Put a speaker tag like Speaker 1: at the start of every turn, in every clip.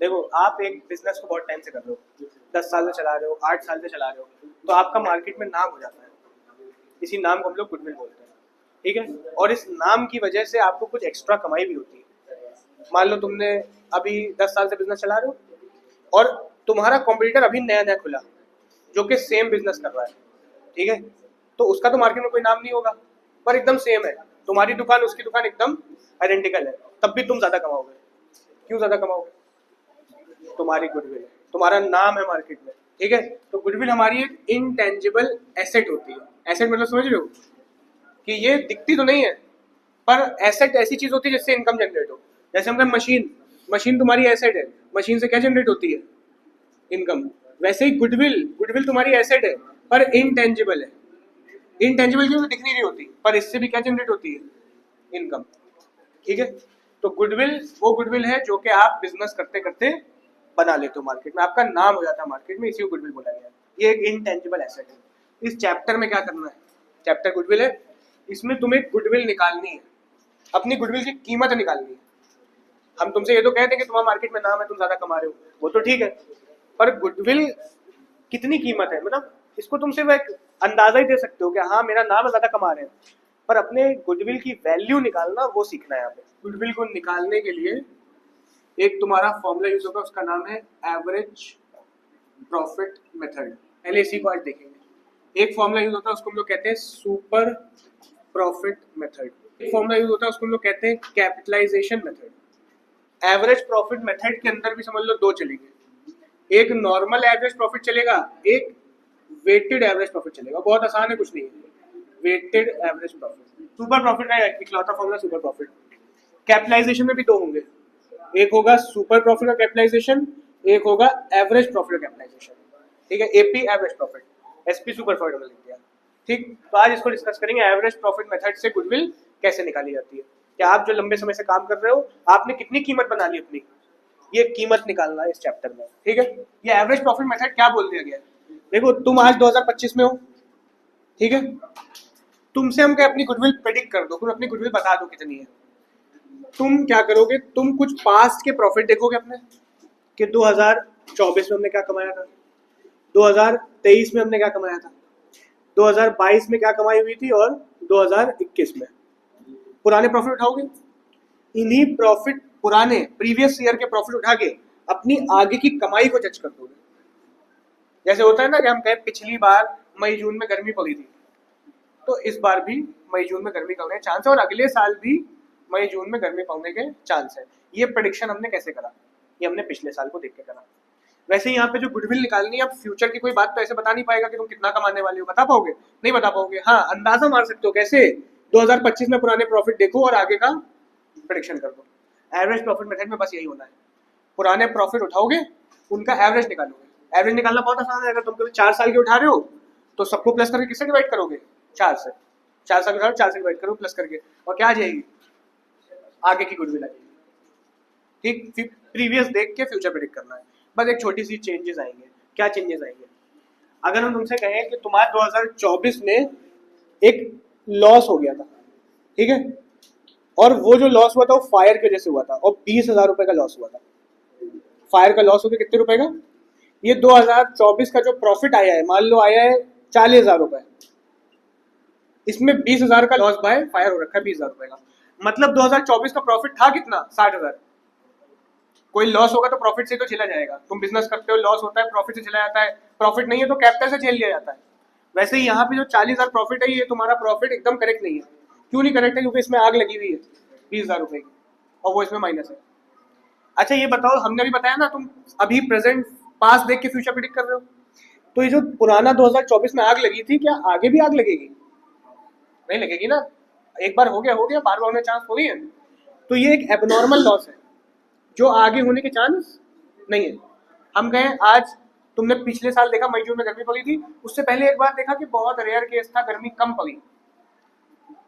Speaker 1: देखो, आप एक बिजनेस को बहुत टाइम से कर रहे हो, 10 साल से चला रहे हो, 8 साल से चला रहे हो, तो आपका मार्केट में नाम हो जाता है। इसी नाम को हम लोग गुडविल बोलते हैं, ठीक है। और इस नाम की वजह से आपको कुछ एक्स्ट्रा कमाई भी होती है। मान लो तुमने अभी 10 साल से बिजनेस चला रहे हो और तुम्हारा कॉम्पिटिटर अभी नया नया खुला जो कि सेम बिजनेस कर रहा है, ठीक है। तो उसका तो मार्केट में कोई नाम नहीं होगा, पर एकदम सेम है, तुम्हारी दुकान उसकी दुकान एकदम आइडेंटिकल है, तब भी तुम ज्यादा कमाओगे। क्यों ज्यादा कमाओगे? तुम्हारी गुडविल है, तुम्हारा नाम है मार्केट में, ठीक है। तो गुडविल हमारी एक इनटेंजिबल एसेट होती है। एसेट मतलब समझ रहे हो कि ये दिखती तो नहीं है, पर एसेट ऐसी चीज होती है जिससे इनकम जनरेट हो। जैसे हम कहें मशीन, मशीन तुम्हारी एसेट है, मशीन से क्या जनरेट होती है? इनकम। वैसे ही गुडविल, गुडविल तुम्हारी एसेट है पर इनटेंजिबल है। इनटेंजिबल क्यों? दिख नहीं रही होती, पर इससे भी क्या जनरेट होती है? इनकम, ठीक है। तो गुडविल वो गुडविल है जो कि आप बिजनेस करते करते बना लेते हो, मार्केट में आपका नाम हो जाता है मार्केट में, इसी को गुडविल बोला गया है। ये एक इनटेंजिबल एसेट है। इस चैप्टर में क्या करना है? चैप्टर गुडविल है, इसमें तुम्हें गुडविल निकालनी है, अपनी गुडविल की कीमत निकालनी है। हम तुमसे ये तो कहते हैं कि तुम्हारा मार्केट में नाम है, तुम ज्यादा कमा रहे हो, वो तो ठीक है, पर गुडविल कितनी कीमत है, मतलब इसको तुम सिर्फ एक अंदाजा ही दे सकते हो कि हाँ मेरा नाम है, ज्यादा कमा रहे हैं, पर अपने गुडविल की वैल्यू निकालना वो सीखना है यहाँ पे। गुडविल को निकालने के लिए एक तुम्हारा फॉर्मूला यूज होगा, उसका नाम है एवरेज प्रॉफिट मेथड। पहले इसी को आज देखेंगे। एक फॉर्मूला यूज होता है, उसको हम लोग कहते हैं सुपर प्रॉफिट मेथड। एक फॉर्मूला यूज होता है, उसको हम लोग कहते हैं capitalization method. Average profit method के अंदर भी समझ लो दो चलेंगे, एक नॉर्मल एवरेज प्रॉफिट चलेगा, एक वेटेड एवरेज प्रॉफिट चलेगा। बहुत आसान है, कुछ नहीं है, weighted average profit. Super profit का इकलौता फॉर्मूला सुपर प्रॉफिट। कैपिटलाइजेशन में भी दो होंगे, एक होगा सुपर प्रॉफिट का कैपिटलाइजेशन, एक होगा एवरेज प्रॉफिट का कैपिटलाइजेशन, ठीक है। AP average profit, SP super profit में लिख दिया, ठीक। तो आज इसको डिस्कस करेंगे, एवरेज प्रॉफिट मेथड से गुडविल कैसे निकाली जाती है। कि आप जो लंबे समय से काम कर रहे हो, आपने कितनी कीमत बना ली अपनी, ये कीमत निकालना है इस चैप्टर में, ठीक है। ये एवरेज प्रॉफिट मेथड क्या बोल दिया गया है? देखो, तुम आज 2025 में हो, ठीक है, तुमसे हम क्या अपनी गुडविल प्रेडिक्ट कर दो, तुम अपनी गुडविल बता दो कितनी है। तुम क्या करोगे? तुम कुछ पास्ट के प्रॉफिट देखोगे अपने, कि 2024 में हमने क्या कमाया था, 2023 में हमने क्या कमाया था, 2022 में क्या कमाई हुई थी, और 2021 में पुराने प्रॉफिट उठाओगे। इन्हीं प्रॉफिट, पुराने प्रीवियस ईयर के प्रॉफिट उठा के अपनी आगे की कमाई को जज कर दोगे। जैसे होता है ना कि हम कहें पिछली बार मई जून में गर्मी पड़ी थी, तो इस बार भी मई जून में गर्मी पड़ने के चांस है, और अगले साल भी मई जून में गर्मी पड़ने के चांस है। ये प्रेडिक्शन हमने कैसे करा? ये हमने पिछले साल को देख के करा। वैसे ही यहाँ पे जो गुडविल निकालनी है, अब फ्यूचर की कोई बात तो ऐसे बता नहीं पाएगा कि तुम कितना कमाने वाले हो, बता पाओगे? नहीं बता पाओगे। हाँ, अंदाजा मार सकते हो। कैसे? 2025 में पुराने प्रॉफिट देखो और आगे का प्रेडिक्शन कर दो। एवरेज प्रॉफिट मेथड में बस यही होना है, पुराने प्रॉफिट उठाओगे, उनका एवरेज निकालोगे। एवरेज निकालना बहुत आसान है। अगर तुम कभी 4 साल के उठा रहे हो तो सबको प्लस करके किससे डिवाइड करोगे? 4 से। 4 साल उठा 4 से डिवाइड करो प्लस करके, और क्या आ जाएगी? आगे की गुडविल आ जाएगी, ठीक। प्रीवियस देख के फ्यूचर प्रेडिक्ट करना है। बस एक छोटी सी चेंजेस आएंगे। क्या चेंजेस आएंगे? अगर हम तुमसे कहें कि तुम्हारा 2024 में एक लॉस हो गया था, ठीक है, और वो जो लॉस हुआ था वो फायर की वजह से हुआ था, और 20,000 रुपए का लॉस हुआ था। फायर का लॉस हो गया कितने रुपए का? ये 2024 का जो प्रॉफिट आया है, मान लो आया है 40,000 रुपए, इसमें 20,000 का लॉस बाय फायर हो रखा है 20,000 रुपए का। मतलब 2024 का प्रॉफिट था कितना? 60,000। कोई लॉस होगा तो प्रॉफिट से तो चला जाएगा। तुम बिजनेस करते हो, लॉस होता है, प्रॉफिट से चला जाता है। प्रॉफिट नहीं है तो कैपिटल से झेल लिया जाता है। वैसे ही यहाँ पे जो 40,000 प्रॉफिट है, ये तुम्हारा प्रॉफिट एकदम करेक्ट नहीं है। क्यों नहीं करेक्ट है? क्योंकि इसमें आग लगी हुई है 20,000 रुपए की, और वो इसमें माइनस है। अच्छा ये बताओ, हमने भी बताया ना, तुम अभी प्रेजेंट पास देख के फ्यूचर प्रेडिक्ट कर रहे हो, तो ये जो पुराना 2024 में आग लगी थी, क्या आगे भी आग लगेगी? नहीं लगेगी ना। एक बार हो गया, बार बार होने चांस थोड़ी है। तो ये एक एबनॉर्मल लॉस है जो आगे होने के चांस नहीं है। हम कहें आज तुमने पिछले साल देखा मई जून में गर्मी पड़ी थी, उससे पहले एक बार देखा कि बहुत रेयर केस था, गर्मी कम पड़ी,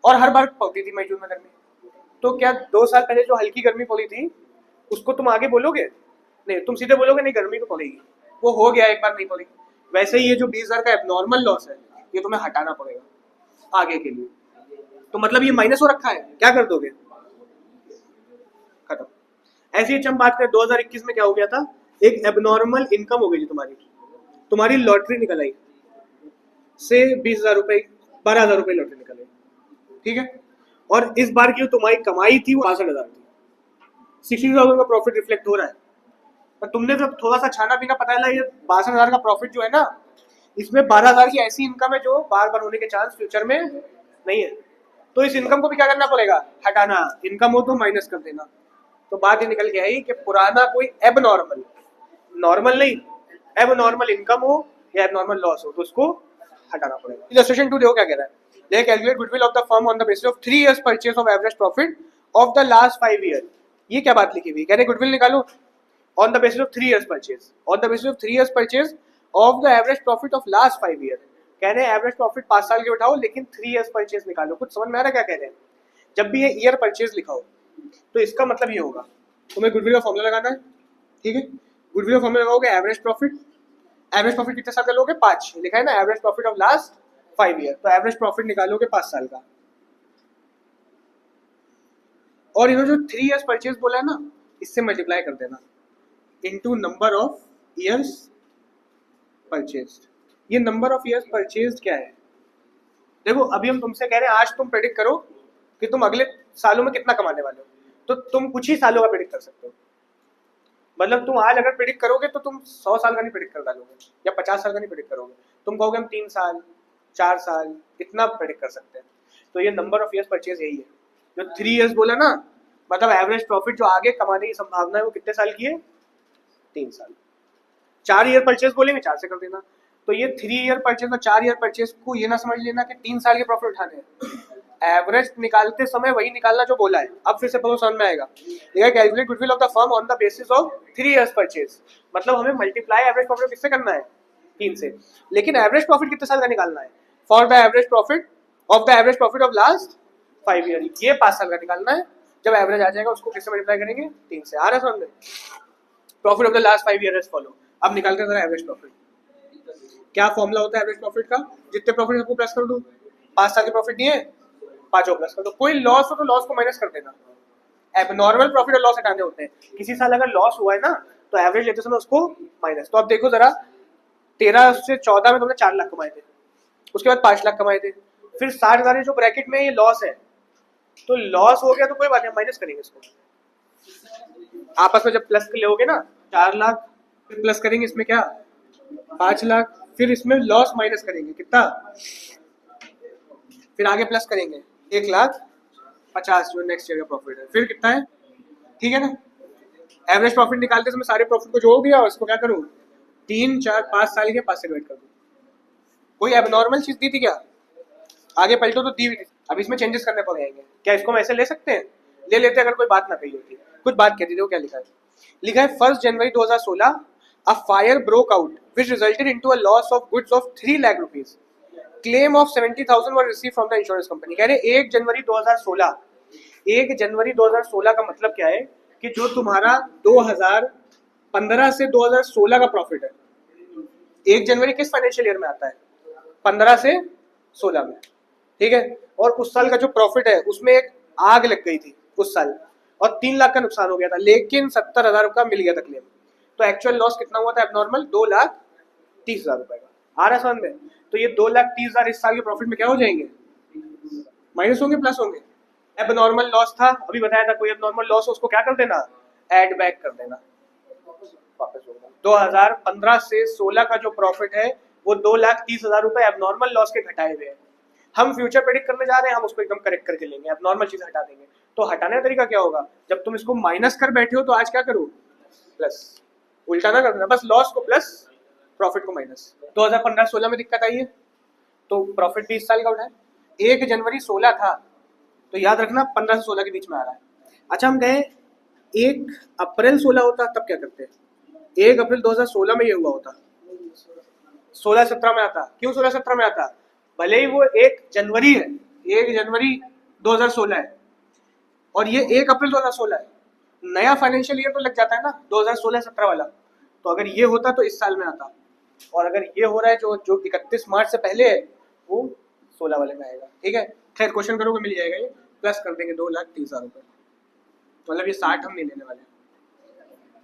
Speaker 1: और हर बार पड़ती थी मई जून में गर्मी। तो क्या 2 साल पहले जो हल्की गर्मी पड़ी थी उसको तुम आगे बोलोगे? नहीं, तुम सीधे बोलोगे नहीं गर्मी तो पड़ेगी, वो हो गया, एक बार नहीं पड़ी। वैसे ही ये जो 20,000 का एबनॉर्मल लॉस है, ये तुम्हें हटाना पड़ेगा आगे के लिए। तो मतलब ये माइनस हो रखा है, क्या कर दोगे? खत्म। ऐसे ही हम बात करें 2021 में क्या हो गया था, एक एबनॉर्मल इनकम हो गई थी तुम्हारी लॉटरी निकल आई से 20,000 रुपए 12,000 रुपए लॉटरी निकल आई, ठीक है। और इस बार की जो तुम्हारी कमाई थी वो 62,000 थी, 60,000 का प्रॉफिट रिफ्लेक्ट हो रहा है। पर तुमने जब थोड़ा सा छाना पीना पता चला ये 62,000 का प्रॉफिट जो है ना, इसमें 12,000 की ऐसी इनकम है जो बार बार होने के चांस फ्यूचर में नहीं है। तो इस इनकम को भी क्या करना पड़ेगा, हटाना। इनकम हो तो माइनस कर देना। तो बात ये निकल के आई कि पुराना कोई एबनॉर्मल, नॉर्मल नहीं, एबनॉर्मल इनकम हो या एबनॉर्मल लॉस हो तो उसको हटाना पड़ेगा। इलस्ट्रेशन 2 देखो क्या कह रहा है, they calculate goodwill of the firm on the basis of 3 years purchase of average profit of the last 5 years। ये क्या बात लिखी हुई, कह रहे गुडविल निकालो on the basis of 3 years purchase, on the basis of 3 years purchase of the average profit of last 5 years। कह रहे हैं एवरेज प्रॉफिट 5 साल के उठाओ लेकिन 3 years परचेज निकालो। कुछ समझ में आ रहा है क्या कह रहे हैं? जब भी ये ईयर परचेज लिखाओ तो इसका मतलब ये होगा, तुम्हें गुडविल का फॉर्मूला लगाना है, ठीक है। गुडविल का फॉर्मूला लगाओगे एवरेज प्रॉफिट कितने साल का लोगे, 5 लिखा है ना, average profit of last 5 year, तो एवरेज प्रॉफिट निकालोगे 5 साल का। और इन्होंने जो 3 years परचेज बोला है ना, इससे मल्टीप्लाई कर देना into number of years purchased. ये नंबर ऑफ ईयर्स परचेज्ड क्या है? देखो अभी हम तुमसे कह रहे हैं आज तुम प्रेडिक्ट करो कि तुम अगले सालों में कितना कमाने वाले हो, तो तुम कुछ ही सालों का प्रेडिक्ट कर सकते हो। मतलब तुम आज अगर प्रेडिक्ट करोगे तो तुम 100 साल का नहीं प्रेडिक्ट कर डालोगे या 50 साल का नहीं प्रेडिक्ट करोगे, तुम कहोगे हम 3 साल 4 साल इतना प्रेडिक्ट कर सकते हैं। तो ये नंबर ऑफ ईयर्स परचेज यही है जो 3 years बोला ना, मतलब एवरेज प्रॉफिट जो आगे कमाने की संभावना है वो कितने साल की है, 3 साल। 4 year परचेज बोलेंगे 4 से कर देना। तो ये 3 year परचेज और 4 year परचेज को ये ना समझ लेना कि 3 साल के प्रॉफिट उठाने हैं, एवरेज निकालते समय वही निकालना जो बोला है। अब फिर से पढ़ो समझ में आएगा। Calculate goodwill of the firm on the basis of 3 years purchase, मतलब हमें मल्टीप्लाई एवरेज प्रॉफिट किससे करना है, 3 से। लेकिन एवरेज प्रॉफिट कितने साल का निकालना है, for the average profit of last 5 year, ये 5 साल का निकालना है। जब एवरेज आ जाएगा उसको किससे मल्टीप्लाई करेंगे, 3 से। आ रहा है समझ में? Profit of the last 5 years follow. अब निकालते हैं एवरेज प्रॉफिट। क्या फॉर्मूला होता है एवरेज प्रॉफिट का, जितने प्रॉफिट सबको प्लस कर दो, 5 साल के प्रॉफिट नहीं है 5 प्लस कर दो, कोई लॉस हो तो लॉस को माइनस कर देना। एबनॉर्मल प्रॉफिट और लॉस हटाने होते हैं। किसी साल अगर लॉस हुआ है ना तो एवरेज लेते समय उसको माइनस। तो अब देखो जरा 13 से 14 में तुमने 4 लाख कमाए थे, उसके बाद 5 लाख कमाए थे, फिर 60,000 जो ब्रैकेट में ये लॉस है, तो लॉस हो गया तो कोई बात नहीं, माइनस करेंगे इसको। आपस में जब प्लस लोगे ना 4 लाख, फिर प्लस करेंगे इसमें क्या 5 लाख, फिर इसमें लॉस माइनस करेंगे कितना, फिर आगे प्लस करेंगे 1,50,000 जो नेक्स्ट ईयर का प्रॉफिट है, फिर कितना है, ठीक है ना। एवरेज प्रॉफिट निकालते समय सारे प्रॉफिट को जोड़ दिया और इसको क्या करूँ 3 4 5 साल के 5 से डिवाइड कर दूँ। कोई एबनॉर्मल चीज दी थी क्या, आगे पलटो तो दी हुई थी। अब इसमें चेंजेस करने पड़ेंगे। क्या इसको हम ऐसे ले सकते हैं, ले लेते अगर कोई बात ना कही होती। कुछ बात कहती थी, क्या लिखा है, लिखा है 1 जनवरी 2016 a fire broke out which resulted into a loss of goods of 3 lakh rupees, claim of 70,000 were received from the insurance company। कह रहे 1 जनवरी 2016 का मतलब क्या है कि जो तुम्हारा 2015 से 2016 का प्रॉफिट है, 1 जनवरी किस फाइनेंशियल ईयर में आता है, 15 से 16 में, ठीक है। और उस साल का जो प्रॉफिट है उसमें एक आग लग गई थी उस साल और 3 लाख का नुकसान हो गया था, लेकिन 70,000 का मिल गया था क्लेम। तो एक्चुअल लॉस कितना हुआ था एबनॉर्मल, 2,30,000 रुपए का। आ रहा है समझ में? तो ये 2,30,000 इस साल के प्रॉफिट में क्या हो जाएंगे, माइनस होंगे प्लस होंगे। एबनॉर्मल लॉस था, अभी बताया था, कोई एबनॉर्मल लॉस उसको क्या कर देना, ऐड बैक कर देना, वापस होगा। 2015 से 16 का जो प्रॉफिट है वो 2,30,000 रुपए एबनॉर्मल लॉस के घटाए हुए हैं। हम फ्यूचर प्रेडिक्ट करने जा रहे हैं, हम उसको एकदम करेक्ट करके लेंगे, एबनॉर्मल चीज हटा देंगे। तो हटाने का तरीका क्या होगा, जब तुम इसको माइनस कर बैठे हो तो आज क्या करो प्लस, उल्टा ना करना, बस लॉस को प्लस प्रॉफिट को माइनस। 2015-16 में दिक्कत आई है तो प्रॉफिट भी इस साल का उठाए। 1 जनवरी 16 था तो याद रखना 15 से 16 के बीच में आ रहा है। अच्छा हम गए 1 अप्रैल 16 होता तब क्या करते, 1 अप्रैल 2016 में ये हुआ होता, 16-17 में आता। क्यों 16-17 में आता, भले ही वो 1 जनवरी है, 1 जनवरी 2016 है और ये 1 अप्रैल 2016 है, नया फाइनेंशियल ईयर तो लग जाता है ना 2016-17 वाला। तो अगर ये होता तो इस साल में आता, और अगर ये हो रहा है जो 31 मार्च से पहले है वो 16 वाले में आएगा, ठीक है। खैर क्वेश्चन करोगे मिल जाएगा, ये प्लस कर देंगे 2,30,000 रुपए, मतलब ये 60 हम नहीं लेने वाले,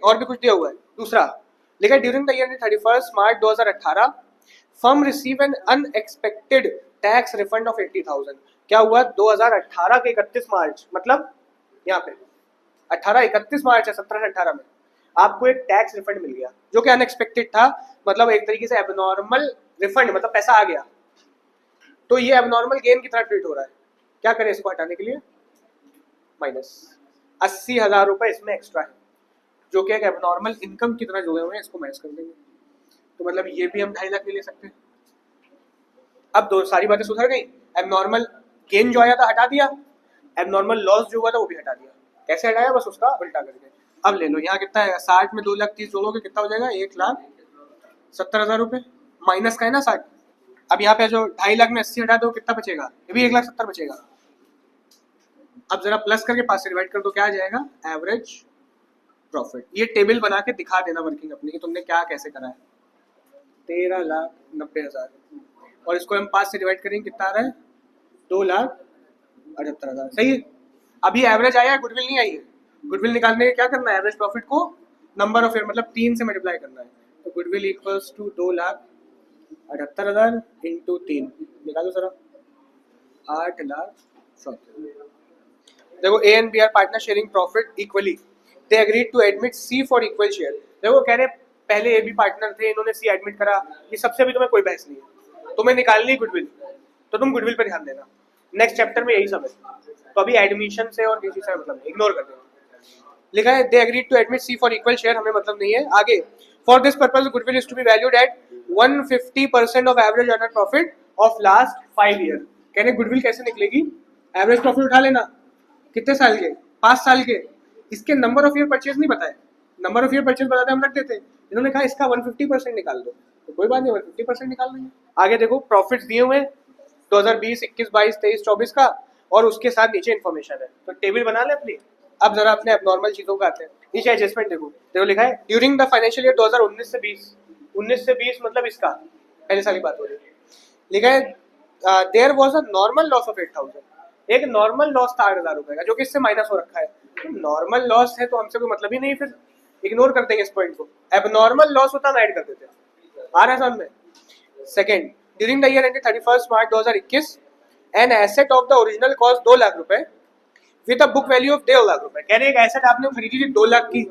Speaker 1: और भी कुछ दिया हुआ है। दूसरा लिखा है during the year 31 March 2018 firm receive an unexpected tax refund of 80,000। क्या हुआ 2018 के 31 मार्च, मतलब यहाँ पे 18 31 मार्च है, 17 से 18 में आपको एक टैक्स रिफंड मिल गया जो कि अनएक्सपेक्टेड था, मतलब एक तरीके से एबनॉर्मल रिफंड, मतलब पैसा आ गया। तो ये एबनॉर्मल गेन की तरह ट्रीट हो रहा है। क्या करें इसको हटाने के लिए? माइनस 80,000 रुपए इसमें एक्स्ट्रा है जो कि एक एबनॉर्मल इनकम की तरह जुड़े हुए हैं, इसको माइनस कर देंगे। तो मतलब ये भी हम 2.5 लाख में ले सकते हैं। अब दो सारी बातें सुधर गई। एबनॉर्मल गेन जो आया था हटा दिया, एबनॉर्मल लॉस जो हुआ था वो भी हटा दिया। कैसे हटाया? बस उसका उल्टा करके। अब ले लो यहाँ कितना है, 60 में 2,30,000 जोड़ोगे कितना हो जाएगा? 1,70,000 रुपए। माइनस का है ना 60। अब यहाँ पे जो 2.5 लाख में 80 हटा दो कितना बचेगा? ये भी 1,70,000 बचेगा। अब जरा प्लस करके 5 से डिवाइड कर दो, क्या आ जाएगा? Average profit. ये टेबल बना के दिखा देना वर्किंग अपनी कि तुमने क्या कैसे करा है। 13,90,000 और इसको हम 5 से डिवाइड करेंगे कितना आ रहा है? 2,78,000। सही है। अभी एवरेज आया है, गुडविल नहीं आई है। गुडविल निकालने के क्या करना है? एवरेज प्रॉफिट को नंबर ऑफ ईयर मतलब 3 से मल्टीप्लाई करना है। तो गुडविल इक्वल्स टू 2,78,000 इंटू 3 निकालो जरा, 8,70,000। देखो A and B are partner sharing profit equally, they agreed to admit C for equal share. देखो कह रहे पहले ए बी पार्टनर थे, इन्होंने सी एडमिट करा, ये सबसे अभी तुम्हें कोई बहस नहीं है। तुम्हें निकालनी गुडविल तो तुम गुडविल पर ध्यान देना। नेक्स्ट चैप्टर में यही सब है। तो अभी एडमिशन से और किसी से मतलब इग्नोर कर देना। लिखा है they agreed to admit C for equal share, हमें मतलब नहीं है। आगे for this purpose goodwill is to be valued at 150% of average earned profit of last 5 year. कहने गुडविल कैसे निकलेगी? एवरेज प्रॉफिट उठा लेना, कितने साल के? 5 साल के। इसके नंबर ऑफ ईयर परचेज नहीं बताए, नंबर ऑफ ईयर परचेज बताते हम रख देते। इन्होंने कहा इसका 150% निकाल दो, तो कोई बात नहीं 150% निकाल देंगे। आगे देखो प्रॉफिट्स दिए हुए 2020, 21, 22, 23, 24 का, और उसके साथ नीचे इन्फॉर्मेशन है। तो टेबल बना ले अपनी। अब जरा अपने एबनॉर्मल चीजों का आते हैं। नीचे एडजस्टमेंट देखो, देखो लिखा है ड्यूरिंग द फाइनेंशियल ईयर 2019 से 20, 19 से 20 मतलब इसका पहले साल की बात हो रही है। लिखा है there was a normal loss of 8,000। एक नॉर्मल लॉस था 8,000 रुपए का जो कि इससे माइनस हो रखा है। तो नॉर्मल लॉस है तो हमसे कोई मतलब ही नहीं, फिर इग्नोर कर देंगे इस पॉइंट को। एबनॉर्मल लॉस होता हम ऐड कर देते हैं। आ रहा है समझ में? Second, during the year ended 31 March 2021 an asset of the original cost 2 lakh रुपए with a book value of 1.5 lakh रुपए। कह रहे एक एसेट आपने खरीदी थी 2 लाख की,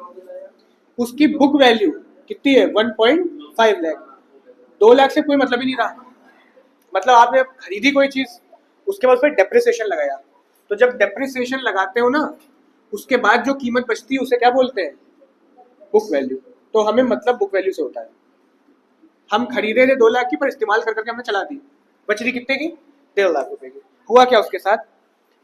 Speaker 1: उसकी बुक वैल्यू कितनी है? 1.5 लाख। 2 लाख से कोई मतलब ही नहीं रहा। मतलब आपने खरीदी कोई चीज, उसके बाद फिर डेप्रिसिएशन लगाया। तो जब डेप्रिसिएशन लगाते हो ना, उसके बाद जो कीमत बचती है उसे क्या बोलते हैं? Book value. तो हमें मतलब बुक वैल्यू से होता है। हम खरीदे थे 2 लाख की, पर इस्तेमाल कर करके हमने चला दी, बच रही कितने की? 1.5 लाख रुपए की। हुआ क्या उसके साथ?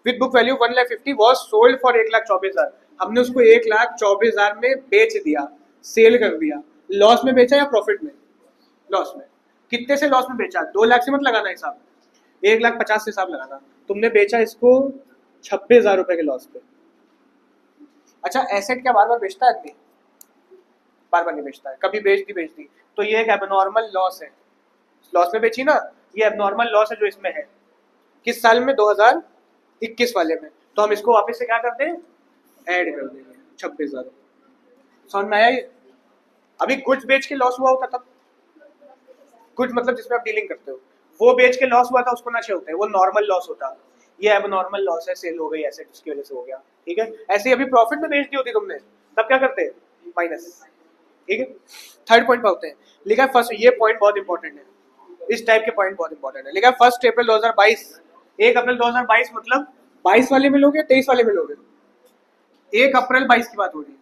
Speaker 1: With book value 1,50,000 was sold for 1,24,000। हमने उसको 1,24,000 में बेच दिया, सेल कर दिया। लॉस में बेचा या प्रॉफिट में? लॉस में। कितने से लॉस में बेचा? 2 लाख से मत लगाना हिसाब, 1,50,000 से हिसाब लगाना। तुमने बेचा इसको 26,000 रुपए के लॉस पे। अच्छा एसेट क्या बार बार बेचता है आदमी? बार बार नहीं बेचता है, कभी बेच दी। तो ये एक एबनॉर्मल लॉस है। लॉस में बेची ना, ये एबनॉर्मल लॉस है जो इसमें है। किस साल में? 2021 वाले में। तो हम इसको वापस से क्या कर दें? ऐड कर देंगे 26,000। समझ में आया ये? अभी गुड्स बेच के लॉस हुआ होता तब, गुड्स मतलब जिसमें आप डीलिंग करते हो, वो बेच के लॉस हुआ था उसको ना शे होता है, वो नॉर्मल लॉस होता। ये एबनॉर्मल लॉस है, सेल हो गई एसेट उसकी वजह से हो गया। ठीक है, ऐसे ही अभी प्रॉफिट में बेच दी होती तुमने, तब क्या करते? माइनस। ठीक है, थर्ड पॉइंट पे होते हैं। लिखा है फर्स्ट, ये पॉइंट बहुत इंपॉर्टेंट है, इस टाइप के पॉइंट बहुत इंपॉर्टेंट है। लिखा है 1 अप्रैल 2022, 1 अप्रैल 2022 मतलब 22 वाले में लोगे 23 वाले में लोगे? 1 अप्रैल 22 की बात हो रही है,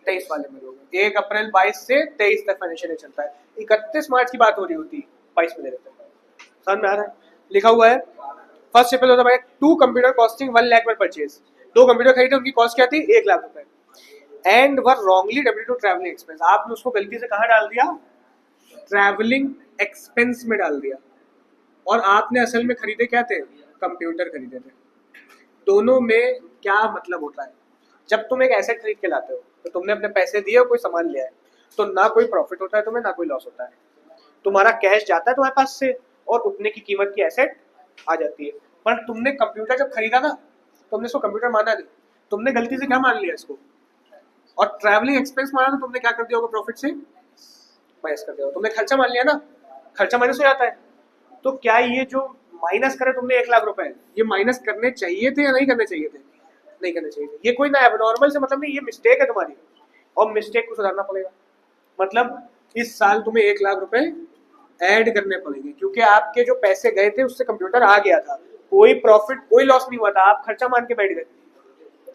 Speaker 1: 23 वाले में लोगे। 1 अप्रैल 22 से 23 तक फाइनेंशियल ईयर चलता है। 31 मार्च की बात हो रही होती, 22 में ले लेते हैं। समझ में आ रहा है? लिखा हुआ है 1 अप्रैल 2022 2 कंप्यूटर कॉस्टिंग 1 लाख पर परचेज। 2 कंप्यूटर खरीदे, उनकी कॉस्ट क्या थी? 1 लाख रुपए। And were wrongly debited to travelling expense. आपने उसको गलती से कहाँ डाल दिया? ट्रैवलिंग एक्सपेंस में डाल दिया। और आपने असल में खरीदे क्या थे? कंप्यूटर खरीदे थे। दोनों में क्या मतलब होता है? जब तुम एक एसेट खरीद के लाते हो तो तुमने अपने पैसे दिए और कोई सामान लिया है, तो ना कोई प्रॉफिट होता है तुम्हें, ना कोई लॉस होता है। तुम्हारा कैश जाता है तुम्हारे पास से और उतने की कीमत की एसेट आ जाती है। पर तुमने कंप्यूटर जब खरीदा ना, तुमने इसको कंप्यूटर माना नहीं, तुमने गलती से क्या मान लिया? इसको और ट्रैवलिंग एक्सपेंस माना तो तुमने क्या कर दिया होगा, प्रॉफिट से माइनस कर दिया होगा। तुमने खर्चा मान लिया ना, खर्चा माइनस हो जाता है। तो क्या ये जो माइनस करे तुमने 1,00,000 रुपए, ये माइनस करने चाहिए थे या नहीं करने चाहिए थे? नहीं करने चाहिए थे। ये कोई ना एबनॉर्मल से मतलब नहीं, ये मिस्टेक है तुम्हारी और मिस्टेक को सुधारना पड़ेगा। मतलब इस साल तुम्हें 1,00,000 रुपए ऐड करने पड़ेंगे, क्योंकि आपके जो पैसे गए थे उससे कंप्यूटर आ गया था, कोई प्रॉफिट कोई लॉस नहीं हुआ था, आप खर्चा मान के बैठ गए।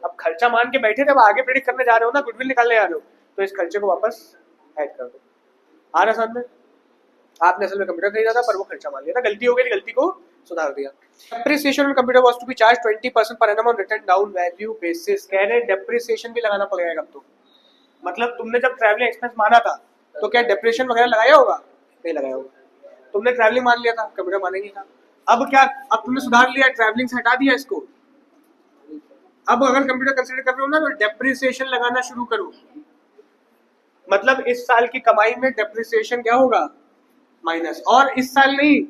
Speaker 1: अब खर्चा मान के बैठे थे, अब आगे प्रेडिक्ट करने जा रहे हो ना, गुडविल निकालने जा रहे हो, तो इस खर्चे को वापस ऐड कर दो। आ रहा समझ में? आपने असल में कंप्यूटर खरीदा था पर वो खर्चा मान लिया था, गलती हो गई, गलती को सुधार दिया। Depreciation on computer was to be charge 20% per annum on written down value basis. कह रहे डेप्रिसिएशन भी लगाना पड़ेगा अब तो। मतलब तुमने जब ट्रैवलिंग एक्सपेंस माना था तो क्या डेप्रिसिएशन वगैरह लगाया होगा? नहीं लगाया होगा। तुमने ट्रैवलिंग मान लिया था, कंप्यूटर मानेंगे था। अब क्या, अब तुमने सुधार लिया, ट्रैवलिंग से हटा दिया इसको। अब अगर कंप्यूटर कंसीडर कर रहे हो ना तो डेप्रिसिएशन लगाना शुरू करो। मतलब इस साल की कमाई में डेप्रिसिएशन क्या होगा? माइनस। और इस साल नहीं,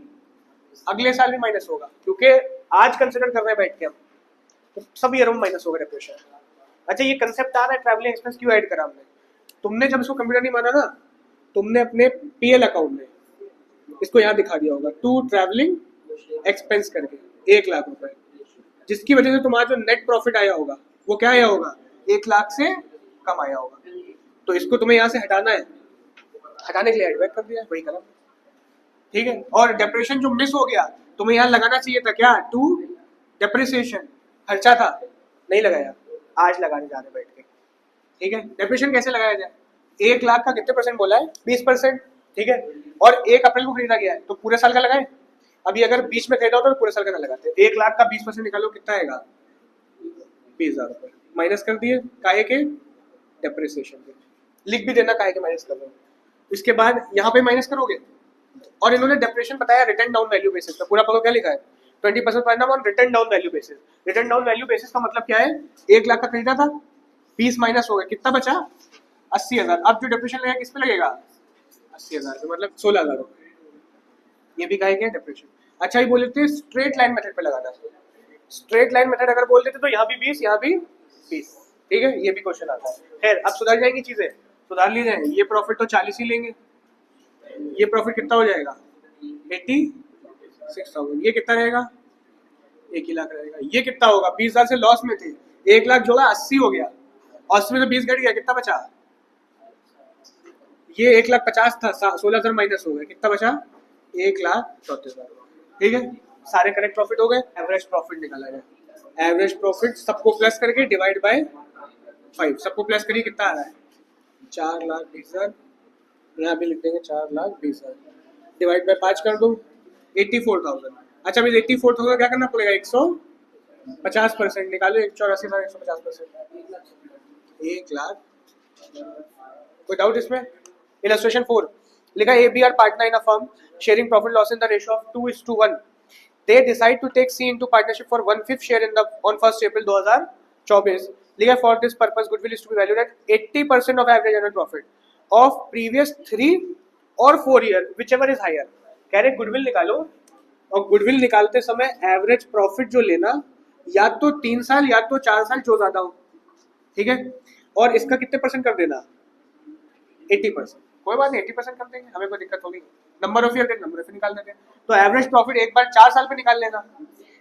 Speaker 1: अगले साल भी माइनस होगा, क्योंकि आज कंसिडर कर रहे हैं बैठ के हम, तो सब ईयर में माइनस होगा डेप्रिसिएशन। अच्छा, ये कंसेप्ट आ रहा है ट्रैवलिंग एक्सपेंस क्यों ऐड करा हमने? तुमने जब इसको कंप्यूटर नहीं माना ना, तुमने अपने पीएल अकाउंट में इसको यहाँ दिखा दिया होगा, टू ट्रैवलिंग एक्सपेंस करके 1,00,000 रुपए, जिसकी वजह से तुम्हारा जो नेट प्रॉफिट आया होगा वो क्या आया होगा? 1,00,000 से कम आया होगा। तो इसको तुम्हें यहाँ से हटाना है, हटाने के लिए एड बैक कर दिया, वही करा। ठीक है। और डेप्रिसिएशन जो मिस हो गया तुम्हें यहाँ लगाना चाहिए था, क्या? टू डेप्रिसिएशन खर्चा था, नहीं लगाया, आज लगाने जा रहे बैठ के। ठीक है। डेप्रिसिएशन कैसे लगाया जाए? 1,00,000 का कितने परसेंट बोला है? 20%। ठीक है। और 1 अप्रैल को खरीदा गया है तो पूरे साल का लगाए। अभी अगर बीच में खरीदा होता तो पूरे साल का ना लगाते। 1,00,000 का 20% निकालो, कितना आएगा? 20,000 रुपए। माइनस कर दिए काहे के? डेप्रिसिएशन के। लिख भी देना काहे के माइनस कर रहे हो। इसके बाद यहाँ पे माइनस करोगे, और इन्होंने डेप्रिसिएशन बताया रिटर्न डाउन वैल्यू बेसिस पे। पूरा पढ़ो क्या लिखा है? 20% per annum on return down value basis. Return down value basis का मतलब क्या है? 1,00,000 का खरीदा था, 20 माइनस हो गया, कितना बचा? 80,000। अब जो डेप्रिसिएशन लगेगा किस पे लगेगा? 80,000 पे, मतलब 16,000 रुपए। ये भी कहा गया डेप्रिसिएशन। अच्छा, ये बोल देते स्ट्रेट लाइन मेथड पे लगाना। स्ट्रेट लाइन मेथड अगर बोल देते तो यहाँ भी 20, यहाँ भी 20। ठीक है, ये भी क्वेश्चन आता है। खैर, अब सुधर जाएंगी चीजें, सुधार ली जाए। ये प्रॉफिट तो 40 ही लेंगे, ये प्रॉफिट कितना हो जाएगा? 86,000। ये कितना रहेगा? 1,00,000 रहेगा। ये कितना होगा? 20,000 से लॉस में थे, 1,00,000 जोड़ा 80 हो गया, 80 में से 20 घट गया, कितना बचा? ये 1,50,000 था, 16,000 माइनस हो गया, कितना बचा? 1,34,000। ठीक है, सारे करेक्ट प्रॉफिट हो गए। एवरेज प्रॉफिट निकाला जाए। एवरेज प्रॉफिट सबको प्लस करके डिवाइड बाय 5। सबको प्लस करिए, कितना आ रहा है? 4,20,000। यहाँ भी लिख देंगे 4,20,000 डिवाइड बाय 5 कर दो, 84,000। अच्छा, अभी 84,000 क्या करना पड़ेगा? 150% निकालो। 84,000 150%, 1,00,000। कोई डाउट इसमें? इलस्ट्रेशन 4 लिखा, ABR partner in a firm sharing profit loss in the ratio of 2:1। They decide to take C into partnership for 1/5 share in the on 1 April 2024। लिखा, for this purpose goodwill is to be valued at 80% of average annual profit of previous 3 और 4 year whichever is higher. कह रहे goodwill निकालो, और goodwill निकालते समय average profit जो लेना, या तो 3 साल या तो 4 साल, जो ज्यादा हो। ठीक है। और इसका कितने परसेंट कर देना? 80%। कोई बात नहीं, 80% कर देंगे, हमें कोई दिक्कत होगी। नंबर ऑफ ईयर के नंबर ऑफ निकाल देंगे। तो एवरेज प्रॉफिट एक बार 4 साल पे निकाल लेना,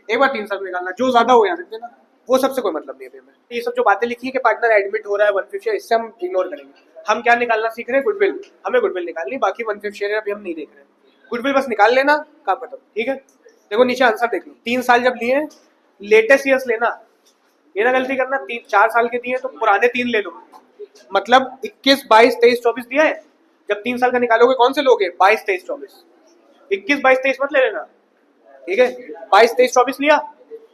Speaker 1: एक बार 3 साल पे निकालना, जो ज्यादा हो यहाँ रख देना। वो सबसे कोई मतलब नहीं है हमें। ये सब जो बातें लिखी है कि पार्टनर एडमिट हो रहा है 1/5 शेयर, इससे हम इग्नोर करेंगे। हम क्या निकालना सीख रहे हैं? गुडविल। हमें गुडविल निकालनी, बाकी 1/5 शेयर अभी हम नहीं देख रहे हैं। गुडविल बस निकाल लेना, काम खत्म। ठीक है। देखो नीचे आंसर देख लो। 3 साल जब लिए, लेटेस्ट ईयर्स लेना, ये ना गलती करना। 4 साल के दिए तो पुराने 3 ले लो, मतलब 21, 22, 23, 24 दिया है। जब 3 साल का निकालोगे कौन से लोगे? 22, 23, 24। 21, 22, 23 मत ले लेना। ठीक है, 22, 23, 24 लिया,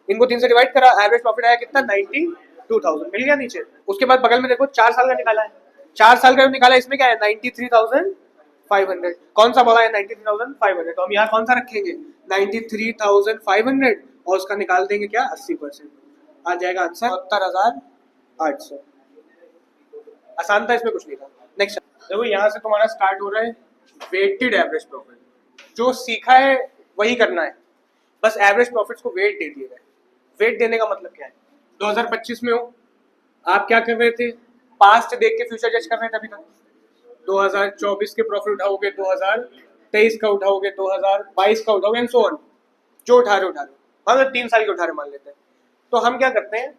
Speaker 1: इनको 3 से डिवाइड करा, एवरेज प्रॉफिट आया कितना? 92,000। मिल गया नीचे। उसके बाद बगल में देखो 4 साल का निकाला है। 4 साल का निकाला, इसमें क्या है? 93,500। कौन सा बड़ा है? 93,500। तो हम यहाँ कौन सा रखेंगे? 93,500, और उसका निकाल देंगे क्या? 80%। आ जाएगा आंसर 72,800। आसान था, इसमें कुछ नहीं था। नेक्स्ट देखो, यहाँ से तुम्हारा स्टार्ट हो रहा है वेटेड एवरेज प्रॉफिट। जो सीखा है वही करना है, बस एवरेज प्रॉफिट्स को वेट दे दिए गए। वेट देने का मतलब क्या है? 2025 में हो, आप क्या कर रहे थे? पास्ट देख के फ्यूचर जज कर रहे हैं तभी तक। 2024 के प्रॉफिट उठाओगे, 2023 का उठाओगे, 2022 का उठाओगे एंड सो ऑन, जो उठा रहे हम 3 साल के उठा रहे मान लेते हैं। तो हम क्या करते हैं,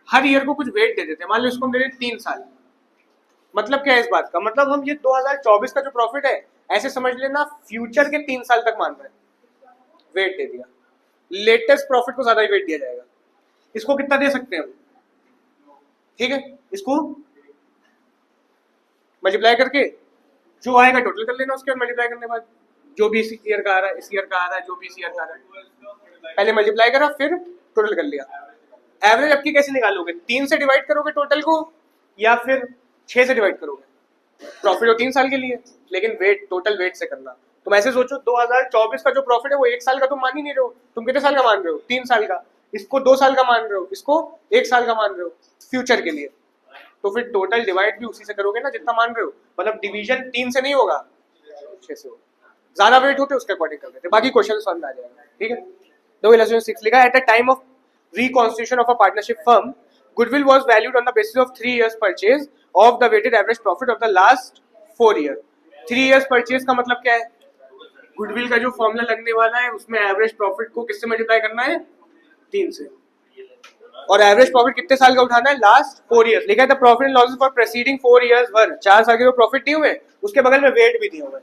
Speaker 1: हर ईयर को कुछ वेट दे देते हैं। मान लो इसको हम दे दें 3 साल। मतलब क्या है इस बात का, मतलब हम ये 2024 का जो प्रॉफिट है ऐसे समझ लेना फ्यूचर के 3 साल तक मान रहे हैं, वेट दे दिया। लेटेस्ट प्रॉफिट को ज्यादा ही वेट दिया जाएगा। इसको कितना दे सकते हैं हम, ठीक है, इसको मल्टीप्लाई करके जो आएगा टोटल कर लेना, उसके बाद मल्टीप्लाई करने के बाद जो भी इस ईयर का आ रहा है, इस ईयर का आ रहा है, जो भी इस ईयर का आ रहा है, पहले मल्टीप्लाई करा फिर टोटल कर लिया। एवरेज आपकी कैसे निकालोगे, 3 से डिवाइड करोगे टोटल को या फिर 6 से डिवाइड करोगे? प्रॉफिट हो 3 साल के लिए, लेकिन वेट टोटल वेट से करना। तुम ऐसे सोचो 2024 का जो प्रॉफिट है वो 1 साल का तुम मान ही नहीं रहे हो, तुम कितने साल का मान रहे हो, 3 साल का। इसको 2 साल का मान रहे हो, इसको 1 साल का मान रहे हो फ्यूचर के लिए। तो फिर टोटल डिवाइड भी उसी से करोगे ना जितना मान रहे हो। मतलब डिवीजन 3 से नहीं होगा, 6 से होगा। ज्यादा वेट होते उसके अकॉर्डिंग कर देते, बाकी क्वेश्चन समझ आ जाएगा, ठीक है। तो इलस्ट्रेशन 6 लिखा, at the time of reconstitution of a partnership firm, goodwill was valued on the basis of 3 years purchase of the weighted average profit of the last 4 years. 3 years purchase का मतलब क्या है, गुडविल का जो formula लगने वाला है उसमें एवरेज प्रॉफिट को किससे मल्टीप्लाई करना है, 3 से। और एवरेज प्रॉफिट कितने साल का उठाना है, लास्ट 4 years। लिखा है the profit and losses for preceding 4 years were, 4 साल के जो प्रॉफिट दिए हुए उसके बगल में वेट भी दिए हुए,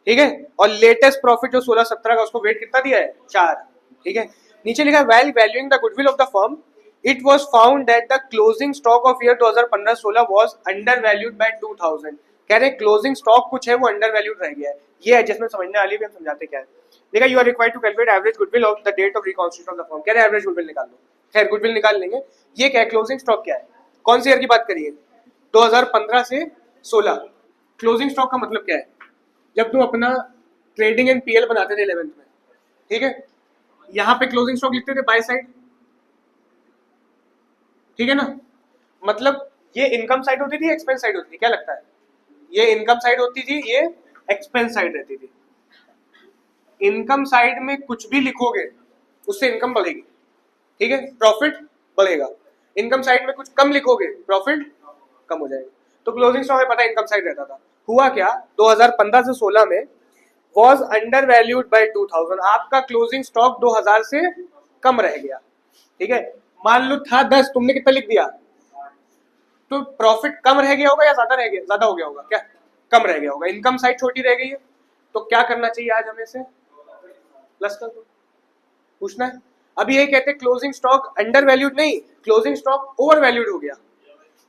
Speaker 1: ठीक है। और लेटेस्ट प्रॉफिट जो 16-17 का उसको वेट कितना दिया है, 4, ठीक है। नीचे लिखा है while valuing the goodwill of the firm, it was found that the closing stock of year 2015-16 was undervalued by 2000। कह रहे क्लोजिंग स्टॉक कुछ है वो अंडरवैल्यूड रह गया है। ये एडजस्टमेंट समझने वाली भी हम समझाते क्या है। देखा, you are required to calculate average goodwill of the date of reconstitution of the firm. कह रहे एवरेज गुडविल निकाल लो, खैर गुडविल निकाल लेंगे। ये क्या है, क्लोजिंग स्टॉक क्या है, कौन सी ईयर की बात करिए, 2015 से 16। क्लोजिंग स्टॉक का मतलब क्या है, जब तुम अपना ट्रेडिंग एंड पीएल बनाते थे 11th में, ठीक है, यहां पे क्लोजिंग स्टॉक लिखते थे बाय साइड, ठीक है ना। मतलब ये इनकम साइड होती थी, एक्सपेंस साइड होती थी, क्या लगता है, ये इनकम साइड होती थी, ये एक्सपेंस साइड रहती थी। इनकम साइड में कुछ भी लिखोगे उससे इनकम बढ़ेगी, ठीक है, प्रॉफिट बढ़ेगा। इनकम साइड में कुछ कम लिखोगे प्रॉफिट कम हो जाएगा। तो क्लोजिंग स्टॉक में पता है इनकम साइड रहता था। हुआ क्या, 2015 से 16 में was undervalued by 2000। आपका क्लोजिंग स्टॉक 2000 से कम रह गया, ठीक है। मान लो था 10, तुमने कितना लिख दिया, तो प्रॉफिट कम रह गया होगा या ज्यादा रह गया, ज्यादा हो गया होगा, क्या कम रह गया होगा। इनकम साइड छोटी रह गई है, तो क्या करना चाहिए आज हमें से, प्लस कर दो, पूछना है। अभी ये कहते हैं क्लोजिंग स्टॉक अंडर वैल्यूड नहीं, क्लोजिंग स्टॉक ओवर वैल्यूड हो गया,